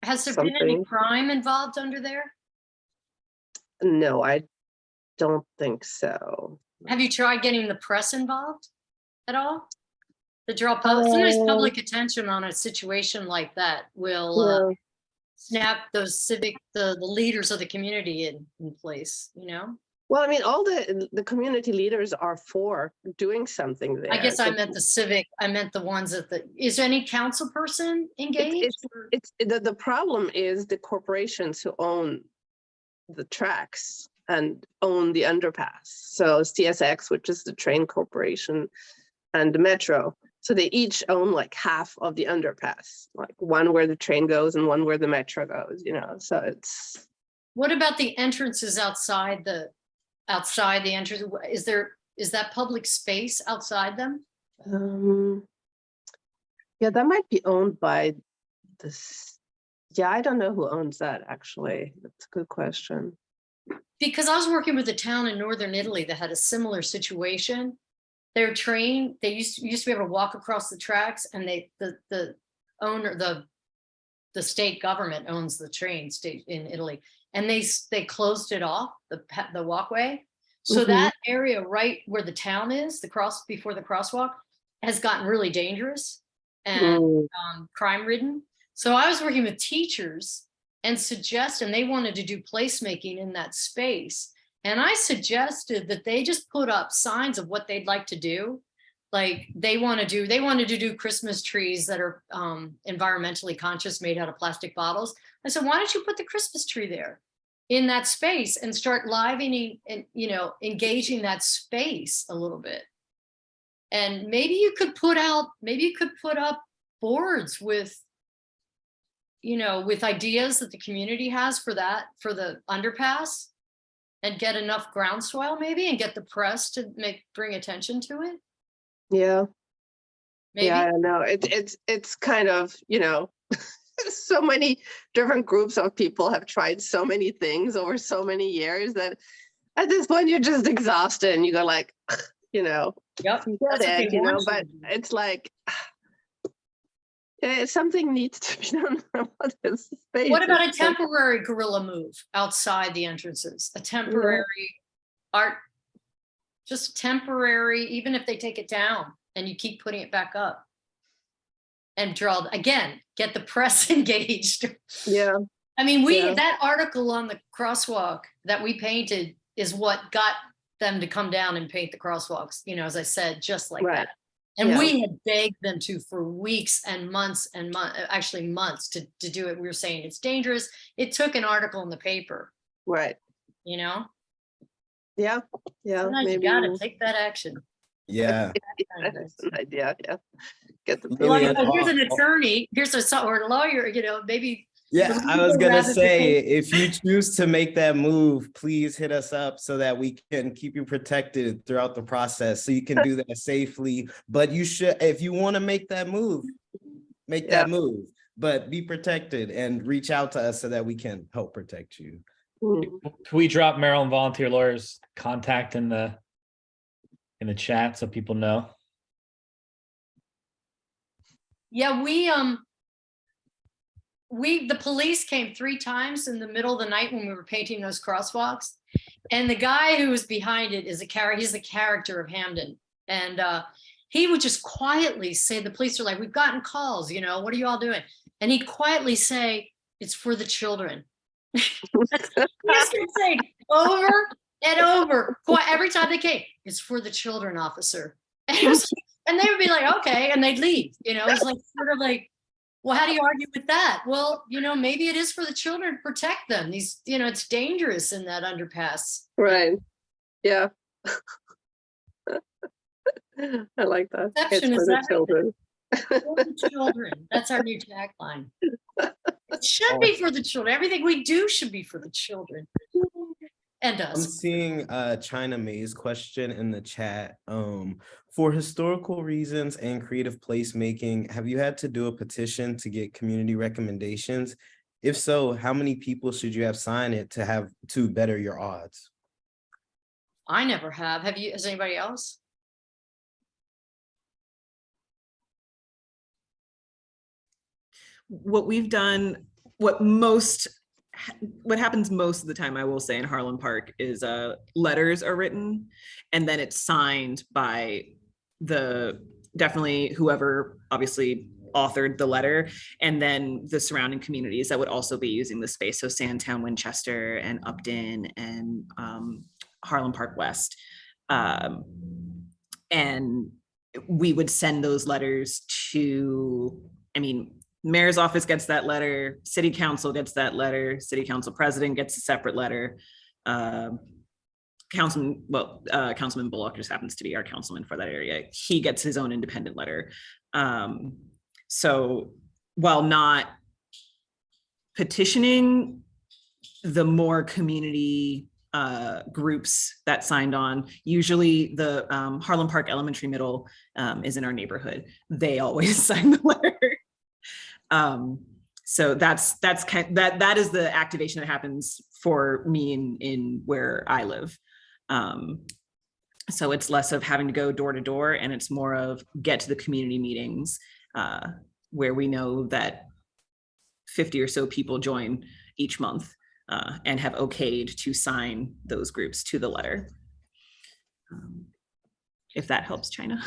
Has there been any something. crime involved under there? No, I don't think so. Have you tried getting the press involved at all? To draw sometimes public attention on a situation like that will Yeah. snap those the leaders of the community in place, you know? Well, I mean, all the community leaders are for doing something there. I guess I So meant I meant the ones at is there any council person engaged? or- it's the problem is the corporations who own the tracks and own the underpass. So it's TSX, which is the train corporation, and the Metro. So they each own like half of the underpass, like one where the train goes and one where the Metro goes, you know, so it's. What about the entrances outside the entrance? Is that public space outside them? Yeah, that might be owned by this. Yeah, I don't know who owns that, actually. That's a good question. Because I was working with a town in northern Italy that had a similar situation. Their train, they used to be able to walk across the tracks, and the owner, the state government owns the train state in Italy, and they closed it off, the walkway. So that area right where the town is, before the crosswalk, has gotten really dangerous and crime ridden. So I was working with teachers and they wanted to do placemaking in that space. And I suggested that they just put up signs of what they'd like to do. Like they wanted to do Christmas trees that are environmentally conscious, made out of plastic bottles. I said, why don't you put the Christmas tree there in that space and start livening and, engaging that space a little bit. And maybe you could put up boards with, with ideas that the community has for the underpass, and get enough groundswell maybe, and get the press to bring attention to it. Yeah. Maybe. Yeah, I know. It's kind of, so many different groups of people have tried so many things over so many years that at this point you're just exhausted and you go like, Yep. get it, but it's like, something needs to be done about this space. What about a temporary guerrilla move outside the entrances? A temporary art, just temporary, even if they take it down and you keep putting it back up. And get the press engaged. Yeah. I mean, that article on the crosswalk that we painted is what got them to come down and paint the crosswalks, as I said, just like that. And we had begged them to for weeks and months actually months to do it. We were saying it's dangerous. It took an article in the paper. Right. Yeah. Yeah. Sometimes you gotta take that action. Yeah. That's an idea. Yeah. Get the Here's an attorney, or a lawyer, maybe. Yeah, I was gonna say, if you choose to make that move, please hit us up so that we can keep you protected throughout the process, so you can do that safely. But you should, if you want to make that move, that move, but be protected and reach out to us so that we can help protect you. Can we drop Maryland Volunteer Lawyers contact in the chat so people know? Yeah, the police came 3 times in the middle of the night when we were painting those crosswalks, and the guy who was behind it is he's the character of Hamden, and he would just quietly say, the police are like, we've gotten calls, what are you all doing? And he'd quietly say, it's for the children. He just kept saying over and over, every time they came, it's for the children, officer. And they would be like, okay, and they'd leave. It's like sort of like, well, how do you argue with that? Well, maybe it is for the children to protect them. It's dangerous in that underpass. Right. Yeah. I like that. Perception it's for the children. For the children. That's our new tagline. It should be for the children. Everything we do should be for the children. And us. I'm seeing China May's question in the chat. For historical reasons and creative placemaking, have you had to do a petition to get community recommendations? If so, how many people should you have sign it to better your odds? I never have. Has anybody else? what we've done, what happens most of the time, I will say, in Harlem Park is letters are written and then it's signed by definitely whoever obviously authored the letter, and then the surrounding communities that would also be using the space. So Sandtown, Winchester, and Upton, and Harlem Park West. And we would send those letters to, I mean, mayor's office gets that letter, city council gets that letter, city council president gets a separate letter. Councilman Bullock just happens to be our councilman for that area. He gets his own independent letter. So while not petitioning, the more community groups that signed on, usually the Harlem Park Elementary Middle is in our neighborhood. They always sign the letter. So that is the activation that happens for me in where I live. So it's less of having to go door to door, and it's more of get to the community meetings where we know that 50 or so people join each month and have okayed to sign those groups to the letter. If that helps, China.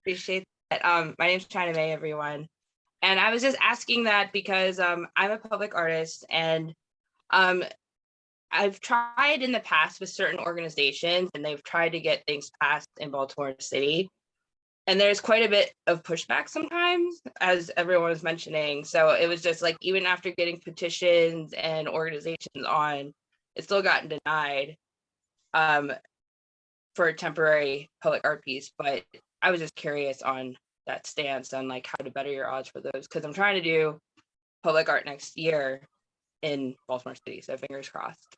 Appreciate that. My name's China May, everyone. And I was just asking that because I'm a public artist, and I've tried in the past with certain organizations, and they've tried to get things passed in Baltimore City. And there's quite a bit of pushback sometimes, as everyone was mentioning. So it was just like, even after getting petitions and organizations on, it still gotten denied for a temporary public art piece. But I was just curious on that stance on like how to better your odds for those, because I'm trying to do public art next year in Baltimore City, so fingers crossed.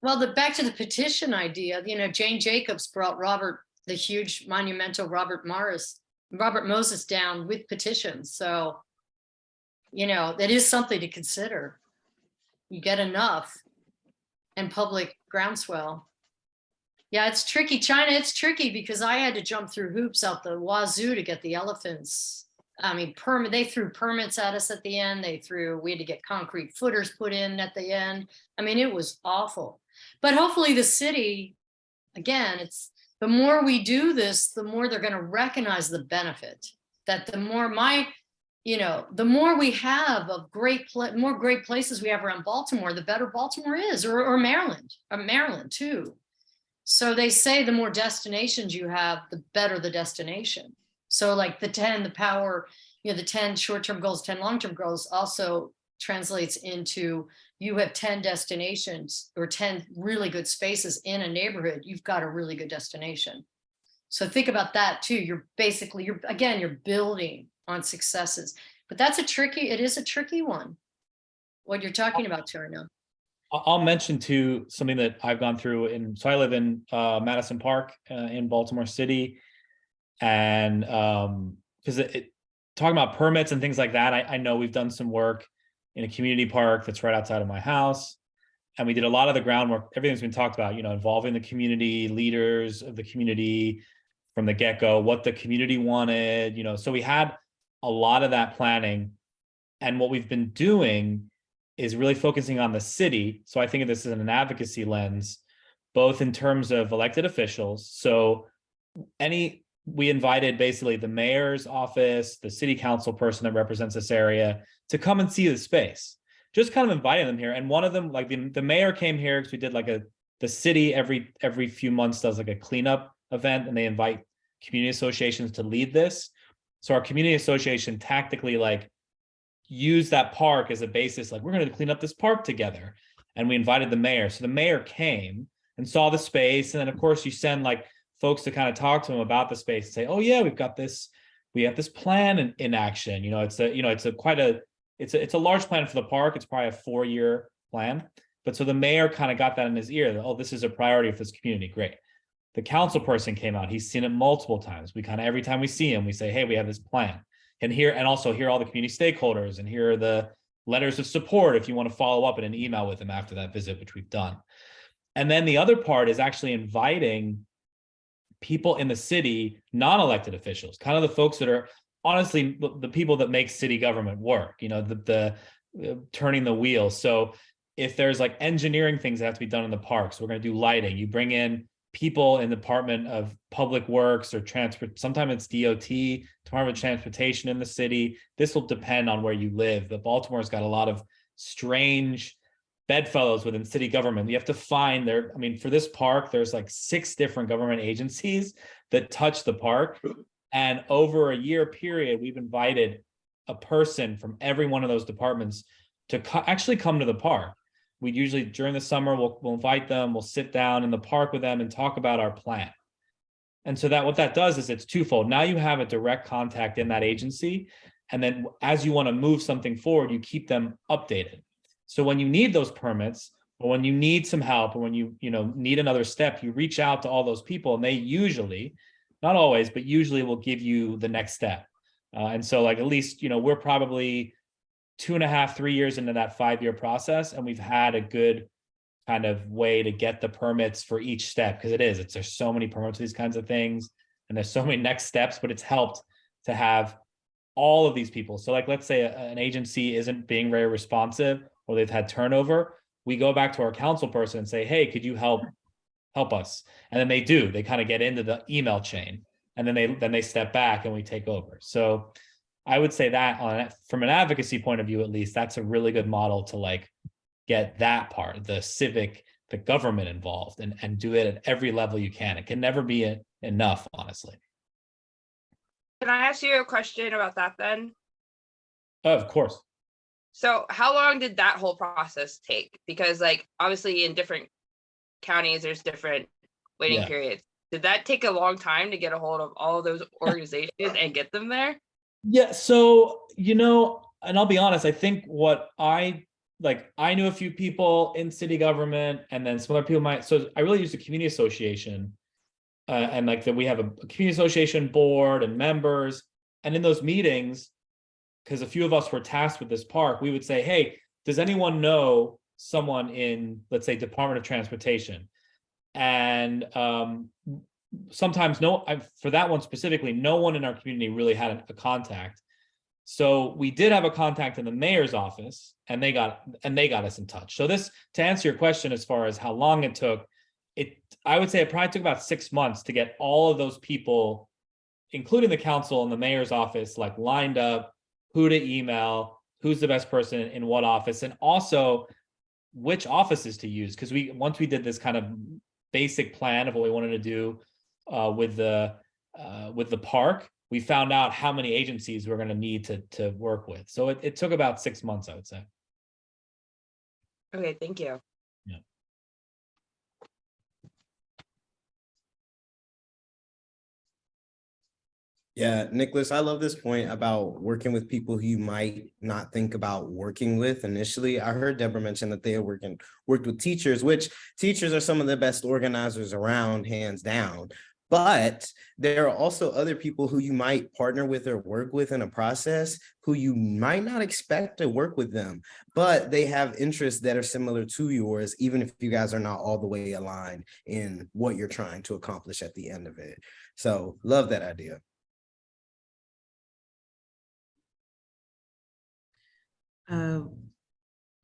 Well, back to the petition idea, Jane Jacobs brought the huge monumental Robert Moses down with petitions. So, that is something to consider. You get enough and public groundswell. Yeah, it's tricky, China. It's tricky because I had to jump through hoops out the wazoo to get the elephants. I mean, they threw permits at us at the end. We had to get concrete footers put in at the end. I mean, it was awful. But hopefully the city, again, the more we do this, the more they're going to recognize the benefit. That the more the more we have of more great places we have around Baltimore, the better Baltimore is, or Maryland too. So they say the more destinations you have, the better the destination. So like the 10 short-term goals, 10 long-term goals also translates into you have 10 destinations or 10 really good spaces in a neighborhood, you've got a really good destination. So think about that too. You're building on successes, but it is a tricky one, what you're talking about, Turner. I'll mention too something that I've gone through so I live in Madison Park in Baltimore City. And because talking about permits and things like that, I know we've done some work in a community park that's right outside of my house. And we did a lot of the groundwork, everything's been talked about, involving the community, leaders of the community from the get-go, what the community wanted, so we had a lot of that planning. And what we've been doing is really focusing on the city. So I think of this as an advocacy lens, both in terms of elected officials. So we invited basically the mayor's office, the city council person that represents this area to come and see the space, just kind of inviting them here. And one of them, like the mayor came here because we did the city every few months does like a cleanup event, and they invite community associations to lead this. So our community association tactically use that park as a basis, we're going to clean up this park together. And we invited the mayor. So the mayor came and saw the space. And then of course you send folks to kind of talk to them about the space and say, oh yeah, we have this plan in action. It's a large plan for the park. It's probably a 4-year plan. But so the mayor kind of got that in his ear that, oh, this is a priority for this community. Great. The council person came out. He's seen it multiple times. We kind of, every time we see him, we say, hey, we have this plan. And also here are all the community stakeholders, and here are the letters of support if you want to follow up in an email with them after that visit, which we've done. And then the other part is actually inviting people in the city, non-elected officials, kind of the folks that are honestly the people that make city government work, you know, the turning the wheel. So if there's like engineering things that have to be done in the parks, we're going to do lighting. You bring in people in the Department of Public Works or Transport. Sometimes it's DOT, Department of Transportation in the city. This will depend on where you live. But Baltimore's got a lot of strange bedfellows within city government. You have to find there. I mean, for this park, there's like 6 different government agencies that touch the park. And over a year period, we've invited a person from every one of those departments to actually come to the park. We usually, during the summer, we'll invite them, we'll sit down in the park with them and talk about our plan. And so that what that does is it's twofold. Now you have a direct contact in that agency. And then as you want to move something forward, you keep them updated. So when you need those permits, or when you need some help, or when you need another step, you reach out to all those people, and they usually, not always, but usually will give you the next step. And so like, at least, we're probably 2.5, 3 years into that 5-year process. And we've had a good kind of way to get the permits for each step, because there's so many permits for these kinds of things, and there's so many next steps, but it's helped to have all of these people. So like, let's say an agency isn't being very responsive, or they've had turnover. We go back to our council person and say, hey, could you help us? And then they do. They kind of get into the email chain, and then they step back and we take over. So I would say that from an advocacy point of view, at least, that's a really good model to like get that part, the government involved, and do it at every level you can. It can never be enough, honestly. Can I ask you a question about that then? Of course. So how long did that whole process take? Because like, obviously in different counties, there's different waiting periods. Did that take a long time to get a hold of all of those organizations and get them there? Yeah. So, and I'll be honest, I think I knew a few people in city government, and then some other people so I really used a community association, and like that we have a community association board and members. And in those meetings, because a few of us were tasked with this park, we would say, hey, does anyone know someone in, let's say, Department of Transportation? And sometimes for that one specifically, no one in our community really had a contact. So we did have a contact in the mayor's office, and they got us in touch. So this, to answer your question, as far as how long it took, I would say it probably took about 6 months to get all of those people, including the council and the mayor's office, like lined up, who to email, who's the best person in what office, and also which offices to use. Because once we did this kind of basic plan of what we wanted to do with the park, we found out how many agencies we're going to need to work with. So it took about 6 months, I would say. Okay, thank you. Yeah. Yeah, Nicholas, I love this point about working with people who you might not think about working with initially. I heard Deborah mention that they worked with teachers, which teachers are some of the best organizers around, hands down. But there are also other people who you might partner with or work with in a process who you might not expect to work with them, but they have interests that are similar to yours, even if you guys are not all the way aligned in what you're trying to accomplish at the end of it. So love that idea.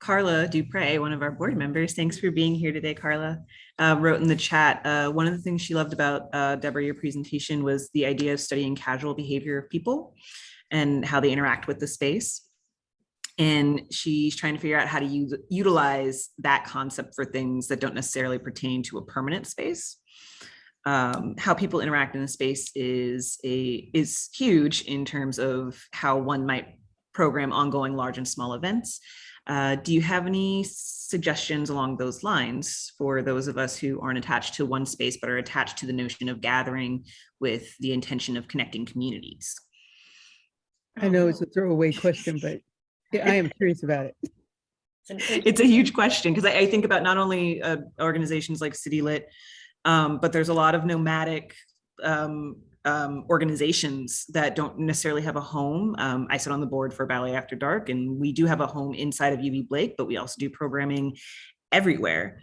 Carla Dupre, one of our board members, thanks for being here today, Carla, wrote in the chat, one of the things she loved about, Deborah, your presentation was the idea of studying casual behavior of people and how they interact with the space. And she's trying to figure out how to utilize that concept for things that don't necessarily pertain to a permanent space. How people interact in a space is huge in terms of how one might program ongoing large and small events. Do you have any suggestions along those lines for those of us who aren't attached to one space, but are attached to the notion of gathering with the intention of connecting communities? I know it's a throwaway question, but I am curious about it. It's a huge question, because I think about not only organizations like City Lit, but there's a lot of nomadic organizations that don't necessarily have a home. I sit on the board for Ballet After Dark, and we do have a home inside of UB Blake, but we also do programming everywhere.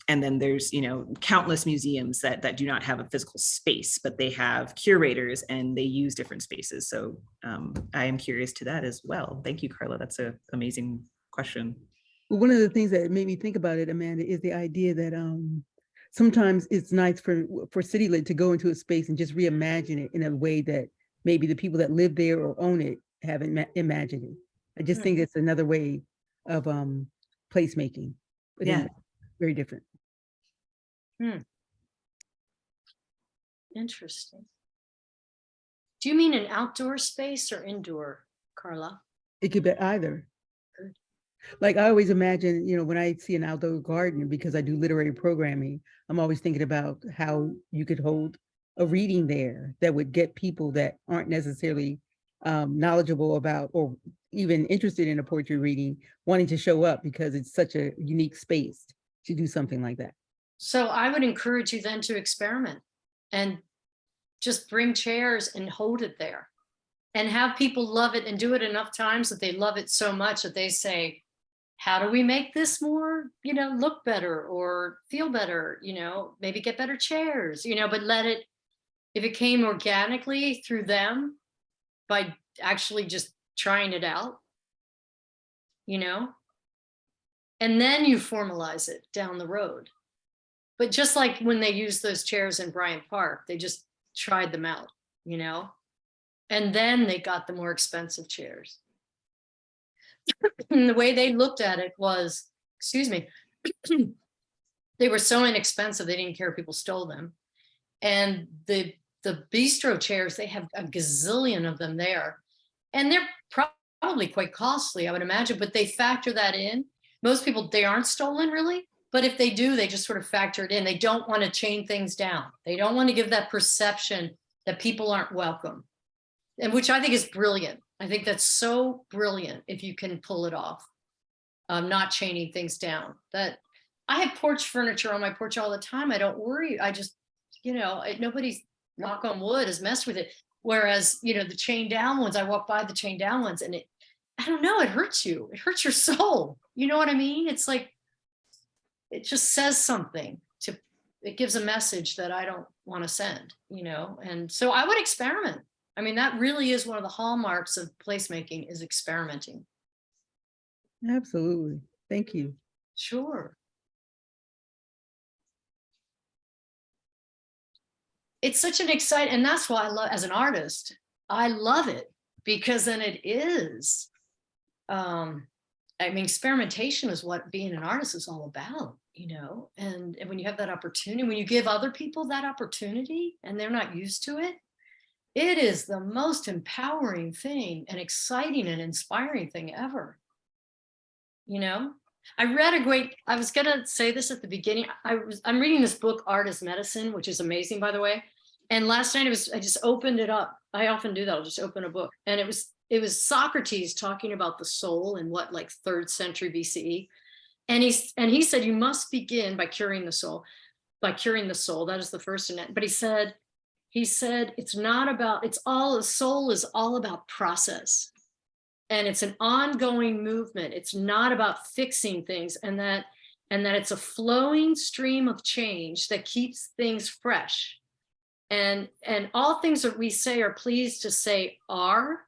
And then there's, countless museums that do not have a physical space, but they have curators and they use different spaces. So I am curious to that as well. Thank you, Carla. That's an amazing question. Well, one of the things that made me think about it, Amanda, is the idea that sometimes it's nice for CityLit to go into a space and just reimagine it in a way that maybe the people that live there or own it haven't imagined it. I just think it's another way of placemaking. But Yeah. anyway, very different. Interesting. Do you mean an outdoor space or indoor, Carla? It could be either. Good. Like I always imagine, when I see an outdoor garden, because I do literary programming, I'm always thinking about how you could hold a reading there that would get people that aren't necessarily knowledgeable about or even interested in a poetry reading wanting to show up because it's such a unique space to do something like that. So I would encourage you then to experiment and just bring chairs and hold it there and have people love it and do it enough times that they love it so much that they say, how do we make this more, look better or feel better, maybe get better chairs, but let it, if it came organically through them by actually just trying it out, and then you formalize it down the road. But just like when they used those chairs in Bryant Park, they just tried them out, and then they got the more expensive chairs. And the way they looked at it was, excuse me, they were so inexpensive, they didn't care if people stole them. And the bistro chairs, they have a gazillion of them there. And they're probably quite costly, I would imagine, but they factor that in. Most people, they aren't stolen really. But if they do, they just sort of factor it in. They don't want to chain things down. They don't want to give that perception that people aren't welcome, and which I think is brilliant. I think that's so brilliant if you can pull it off, not chaining things down. That I have porch furniture on my porch all the time. I don't worry. I just, nobody's, knock on wood, has messed with it. Whereas, the chain down ones, I walk by the chain down ones and I don't know, it hurts you. It hurts your soul. You know what I mean? It's like, it just says something it gives a message that I don't want to send, and so I would experiment. I mean, that really is one of the hallmarks of placemaking is experimenting. Absolutely. Thank you. Sure. It's such an exciting, and that's why I love, as an artist, I love it because then it is, experimentation is what being an artist is all about, and when you have that opportunity, when you give other people that opportunity and they're not used to it, it is the most empowering thing and exciting and inspiring thing ever. I read I was going to say this at the beginning. I'm reading this book, Art is Medicine, which is amazing, by the way. And last night I just opened it up. I often do that. I'll just open a book. And it was Socrates talking about the soul in what, like 3rd century BCE. And he said, you must begin by curing the soul. That is the first. But he said, it's not about, the soul is all about process. And it's an ongoing movement. It's not about fixing things, and that it's a flowing stream of change that keeps things fresh. And all things that we say are pleased to say are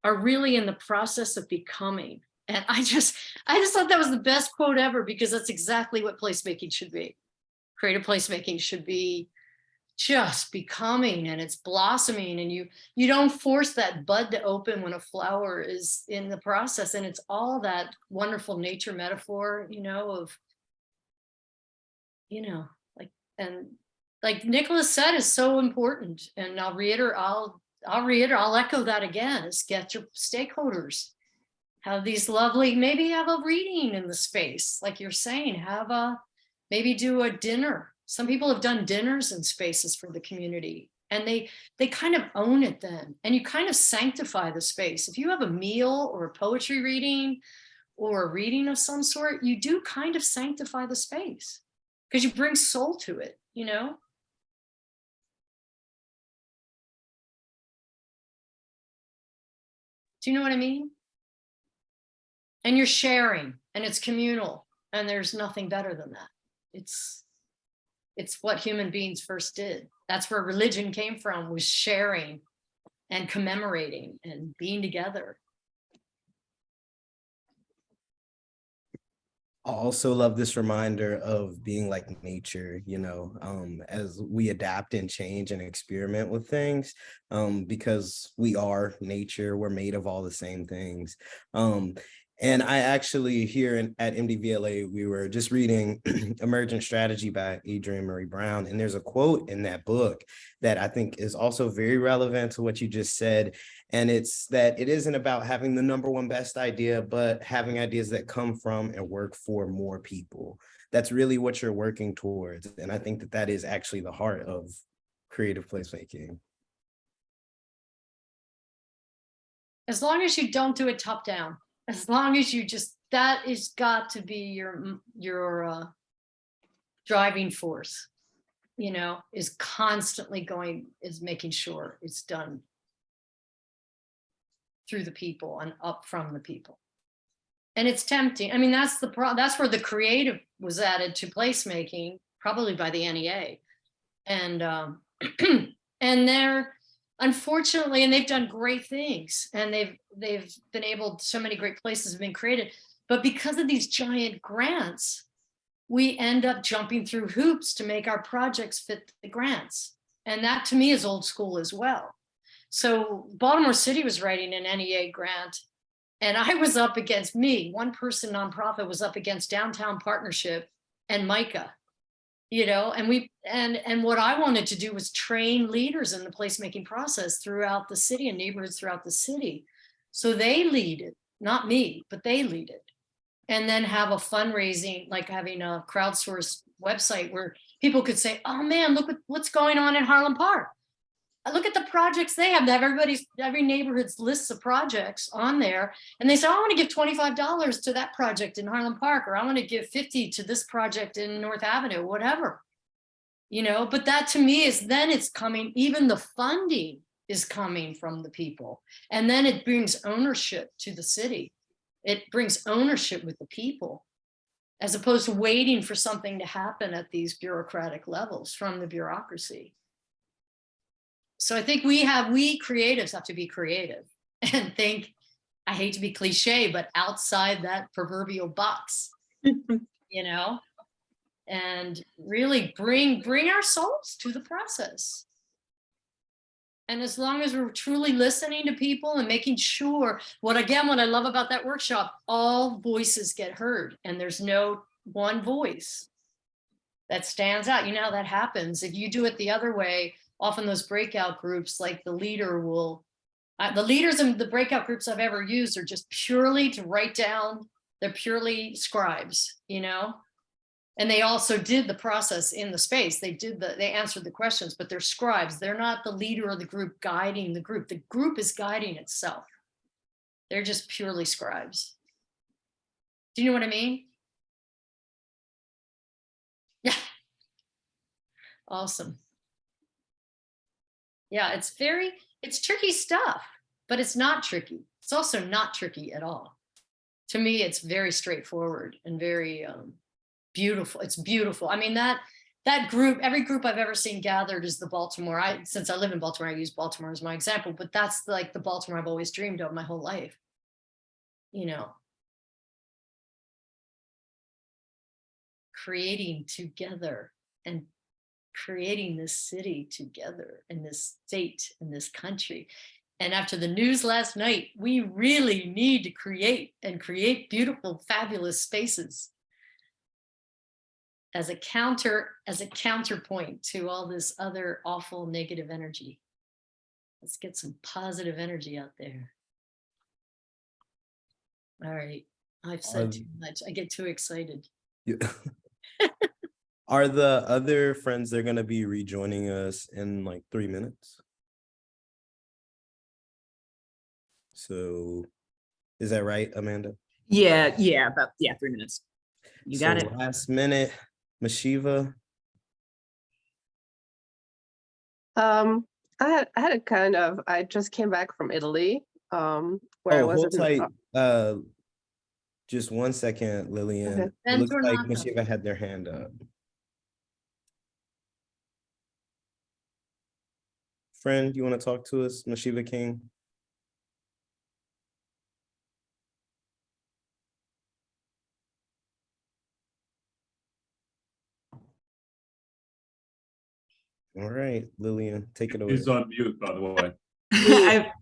really in the process of becoming. And I just thought that was the best quote ever, because that's exactly what placemaking should be. Creative placemaking should be just becoming, and it's blossoming, and you don't force that bud to open when a flower is in the process. And it's all that wonderful nature metaphor, like Nicholas said, is so important. And I'll echo that again, is get your stakeholders, have these lovely, maybe have a reading in the space, like you're saying, maybe do a dinner. Some people have done dinners in spaces for the community, and they kind of own it then, and you kind of sanctify the space. If you have a meal or a poetry reading or a reading of some sort, you do kind of sanctify the space because you bring soul to it, Do you know what I mean? And you're sharing, and it's communal, and there's nothing better than that. It's what human beings first did. That's where religion came from, was sharing and commemorating and being together. I also love this reminder of being like nature, as we adapt and change and experiment with things, because we are nature, we're made of all the same things. And I actually here at MDVLA, we were just reading Emergent Strategy by Adrienne Marie Brown. And there's a quote in that book that I think is also very relevant to what you just said. And it's that it isn't about having the number one best idea, but having ideas that come from and work for more people. That's really what you're working towards. And I think that that is actually the heart of creative placemaking. As long as you don't do it top down, as long as you just, that is got to be your driving force, is constantly is making sure it's done through the people and up from the people. And it's tempting. I mean, that's where the creative was added to placemaking, probably by the NEA. And and they're, unfortunately, and they've done great things, and they've been able, so many great places have been created, but because of these giant grants, we end up jumping through hoops to make our projects fit the grants. And that to me is old school as well. So Baltimore City was writing an NEA grant, and I was up against one person nonprofit was up against Downtown Partnership and MICA. And what I wanted to do was train leaders in the placemaking process throughout the city and neighborhoods throughout the city. So they lead it, not me, but they lead it. And then have a fundraising, like having a crowdsourced website where people could say, oh man, look what's going on in Harlem Park. Look at the projects they have. Every neighborhood's lists of projects on there. And they say, oh, I want to give $25 to that project in Harlem Park, or I want to give 50 to this project in North Avenue, whatever. But that to me is, then it's coming, even the funding is coming from the people. And then it brings ownership to the city. It brings ownership with the people, as opposed to waiting for something to happen at these bureaucratic levels from the bureaucracy. So I think we creatives have to be creative and think, I hate to be cliche, but outside that proverbial box, and really bring our souls to the process. And as long as we're truly listening to people and making sure, what I love about that workshop, all voices get heard, and there's no one voice that stands out. How that happens. If you do it the other way, often those breakout groups, like the leader the leaders in the breakout groups I've ever used are just purely to write down, they're purely scribes, and they also did the process in the space. They answered the questions, but they're scribes. They're not the leader of the group guiding the group. The group is guiding itself. They're just purely scribes. Do you know what I mean? Yeah. Awesome. Yeah, it's tricky stuff, but it's not tricky. It's also not tricky at all. To me, it's very straightforward and very beautiful. It's beautiful. I mean, that group, every group I've ever seen gathered is the Baltimore. Since I live in Baltimore, I use Baltimore as my example, but that's like the Baltimore I've always dreamed of my whole life. Creating together and creating this city together, in this state, in this country. And after the news last night, we really need to create beautiful, fabulous spaces as a counterpoint to all this other awful negative energy. Let's get some positive energy out there. All right, I've said too much. I get too excited. Yeah. Are the other friends, they're going to be rejoining us in like 3 minutes? So is that right, Amanda? Yeah, about 3 minutes. You got it. Last minute, Mashiva. I just came back from Italy, where I was Hold tight. Just 1 second, Lillian. Okay. It looks like Mashiva had their hand up. friend, you want to talk to us, Mashiva King? All right, Lillian, take it away. He's on mute, by the way.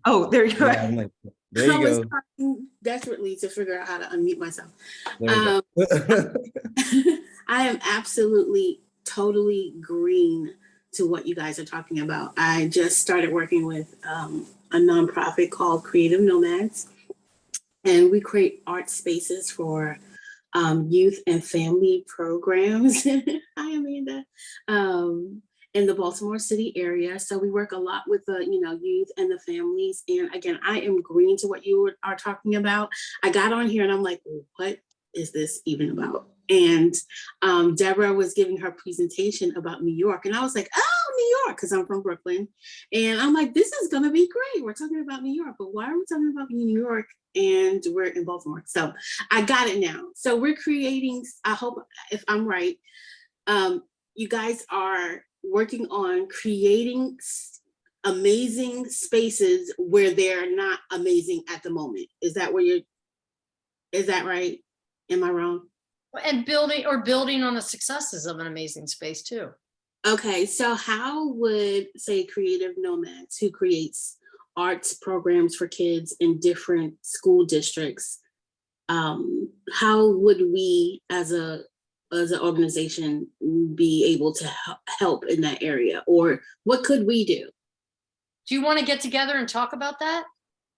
Oh, there you go. Yeah, I'm like, there you I was go. trying desperately to figure out how to unmute myself. There you go. I am absolutely, totally green to what you guys are talking about. I just started working with a nonprofit called Creative Nomads, and we create art spaces for youth and family programs. Hi, Amanda. In the Baltimore City area. So we work a lot with the, youth and the families. And again, I am green to what you are talking about. I got on here and I'm like, what is this even about? And Deborah was giving her presentation about New York. And I was like, oh, New York, because I'm from Brooklyn. And I'm like, this is going to be great. We're talking about New York, but why are we talking about New York? And we're in Baltimore. So I got it now. So we're creating, I hope if I'm right, you guys are working on creating amazing spaces where they're not amazing at the moment. Is that right? Am I wrong? And building on the successes of an amazing space too. Okay, so how would, say, Creative Nomads, who creates arts programs for kids in different school districts, how would we as an organization be able to help in that area? Or what could we do? Do you want to get together and talk about that?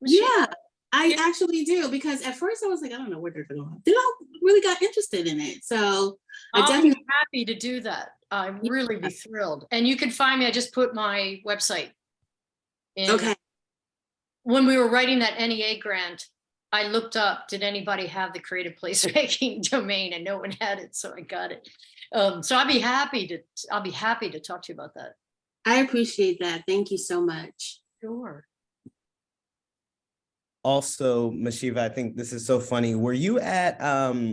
Yeah, I actually do, because at first I was like, I don't know where they're going. Then I really got interested in it. So I'll be happy to do that. I'd really be thrilled. And you can find me, I just put my website in. Okay. When we were writing that NEA grant, I looked up, did anybody have the creative placemaking domain, and no one had it, so I got it. So I'll be happy to talk to you about that. I appreciate that. Thank you so much. Sure. Also, Mashiva, I think this is so funny. Were you at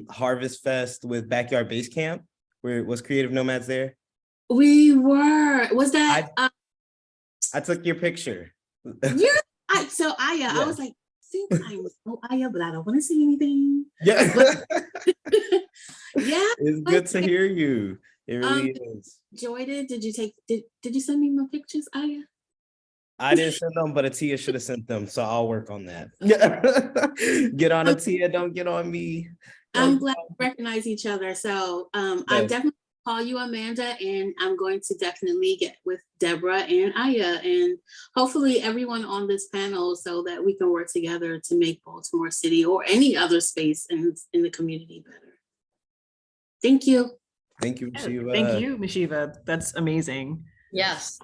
Harvest Fest with Backyard Base Camp? Was Creative Nomads there? We were. Was that? I took your picture. So Aya, I was like, I know Aya, but I don't want to say anything. Yeah. Yeah. It's good to hear you. It really is. Joyda, did you send me my pictures, Aya? I didn't send them, but Atia should have sent them, so I'll work on that. Get on Atia, don't get on me. I'm glad we recognize each other. So I'm definitely call you Amanda, and I'm going to definitely get with Deborah and Aya and hopefully everyone on this panel so that we can work together to make Baltimore City or any other space in the community better. Thank you. Thank you, Mashiva. Thank you, Mashiva. That's amazing. Yes.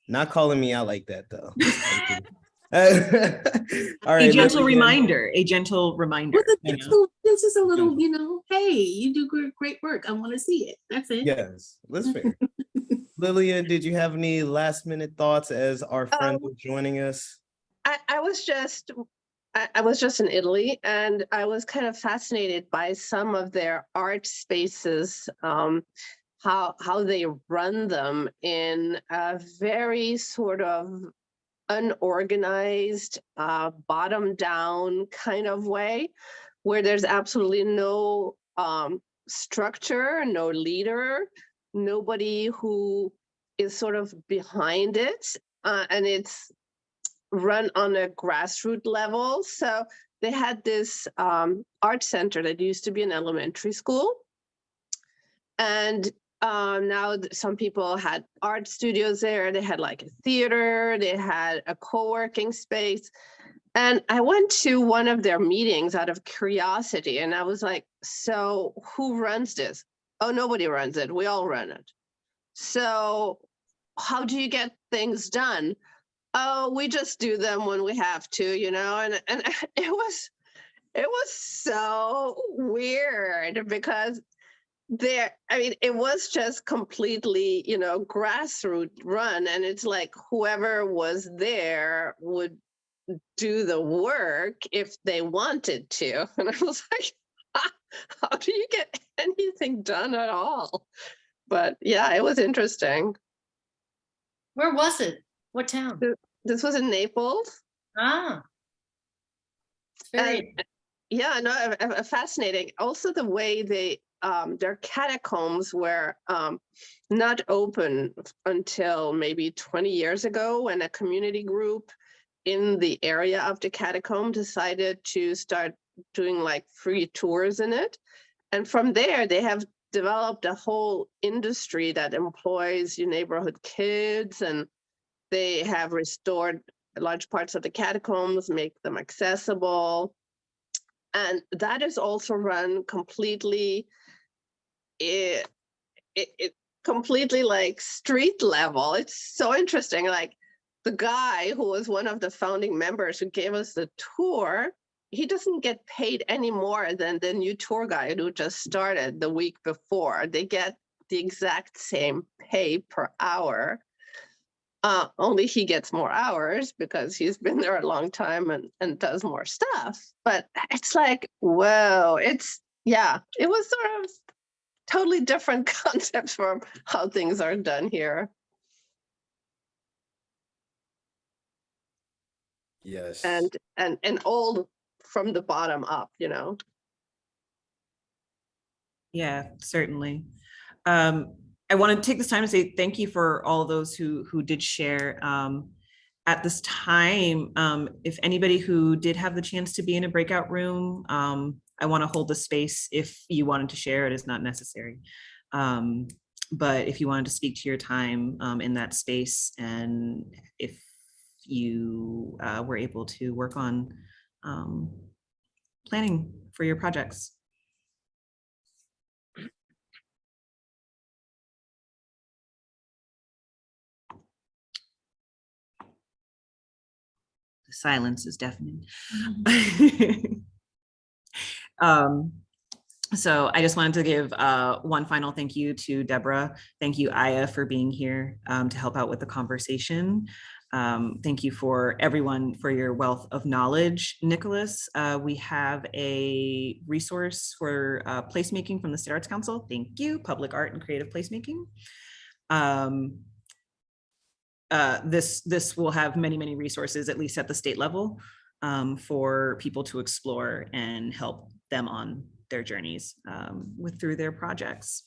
Not calling me out like that, though. All right, a gentle reminder. This is a little, hey, you do great work. I want to see it. That's it. Yes, that's fair. Lillian, did you have any last minute thoughts as our friend was joining us? I was just in Italy, and I was kind of fascinated by some of their art spaces, how they run them in a very sort of unorganized, bottom down kind of way, where there's absolutely no structure, no leader, nobody who is sort of behind it, and it's run on a grassroots level. So they had this art center that used to be an elementary school, and now some people had art studios there. They had like a theater, they had a co-working space. And I went to one of their meetings out of curiosity, and I was like, so who runs this? Oh, nobody runs it. We all run it. So how do you get things done? Oh, we just do them when we have to, and it was so weird because it was just completely, grassroots run. And it's like whoever was there would do the work if they wanted to. And I was like, how do you get anything done at all? But yeah, it was interesting. Where was it? What town? This was in Naples. Ah. It's very, Yeah, no, fascinating. Also, the way their catacombs were not open until maybe 20 years ago, when a community group in the area of the catacomb decided to start doing like free tours in it. And from there, they have developed a whole industry that employs your neighborhood kids, and they have restored large parts of the catacombs, make them accessible. And that is also run completely, it completely like street level. It's so interesting. Like the guy who was one of the founding members who gave us the tour, he doesn't get paid any more than the new tour guide who just started the week before. They get the exact same pay per hour. Only he gets more hours because he's been there a long time and does more stuff. But it's like, whoa, it was sort of totally different concepts from how things are done here. Yes. And all from the bottom up, Yeah, certainly. I want to take this time to say thank you for all of those who did share. At this time, if anybody who did have the chance to be in a breakout room, I want to hold the space. If you wanted to share, it is not necessary. But if you wanted to speak to your time in that space, and if you were able to work on planning for your projects. The silence is deafening. So I just wanted to give one final thank you to Deborah. Thank you, Aya, for being here to help out with the conversation. Thank you for everyone for your wealth of knowledge. Nicholas, we have a resource for placemaking from the State Arts Council. Thank you, Public Art and Creative Placemaking. This will have many resources, at least at the state level, for people to explore and help them on their journeys through their projects.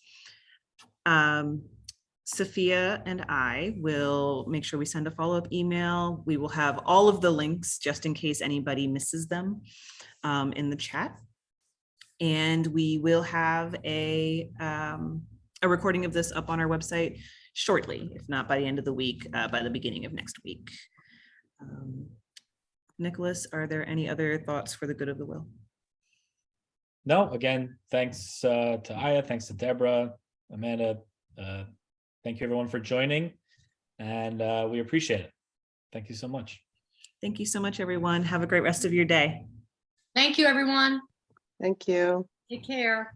Sophia and I will make sure we send a follow-up email. We will have all of the links just in case anybody misses them in the chat. And we will have a recording of this up on our website shortly, if not by the end of the week, by the beginning of next week. Nicholas, are there any other thoughts for the good of the will? No, again, thanks to Aya, thanks to Deborah, Amanda. Thank you everyone for joining, and we appreciate it. Thank you so much. Thank you so much, everyone. Have a great rest of your day. thank you, everyone. Thank you. Take care.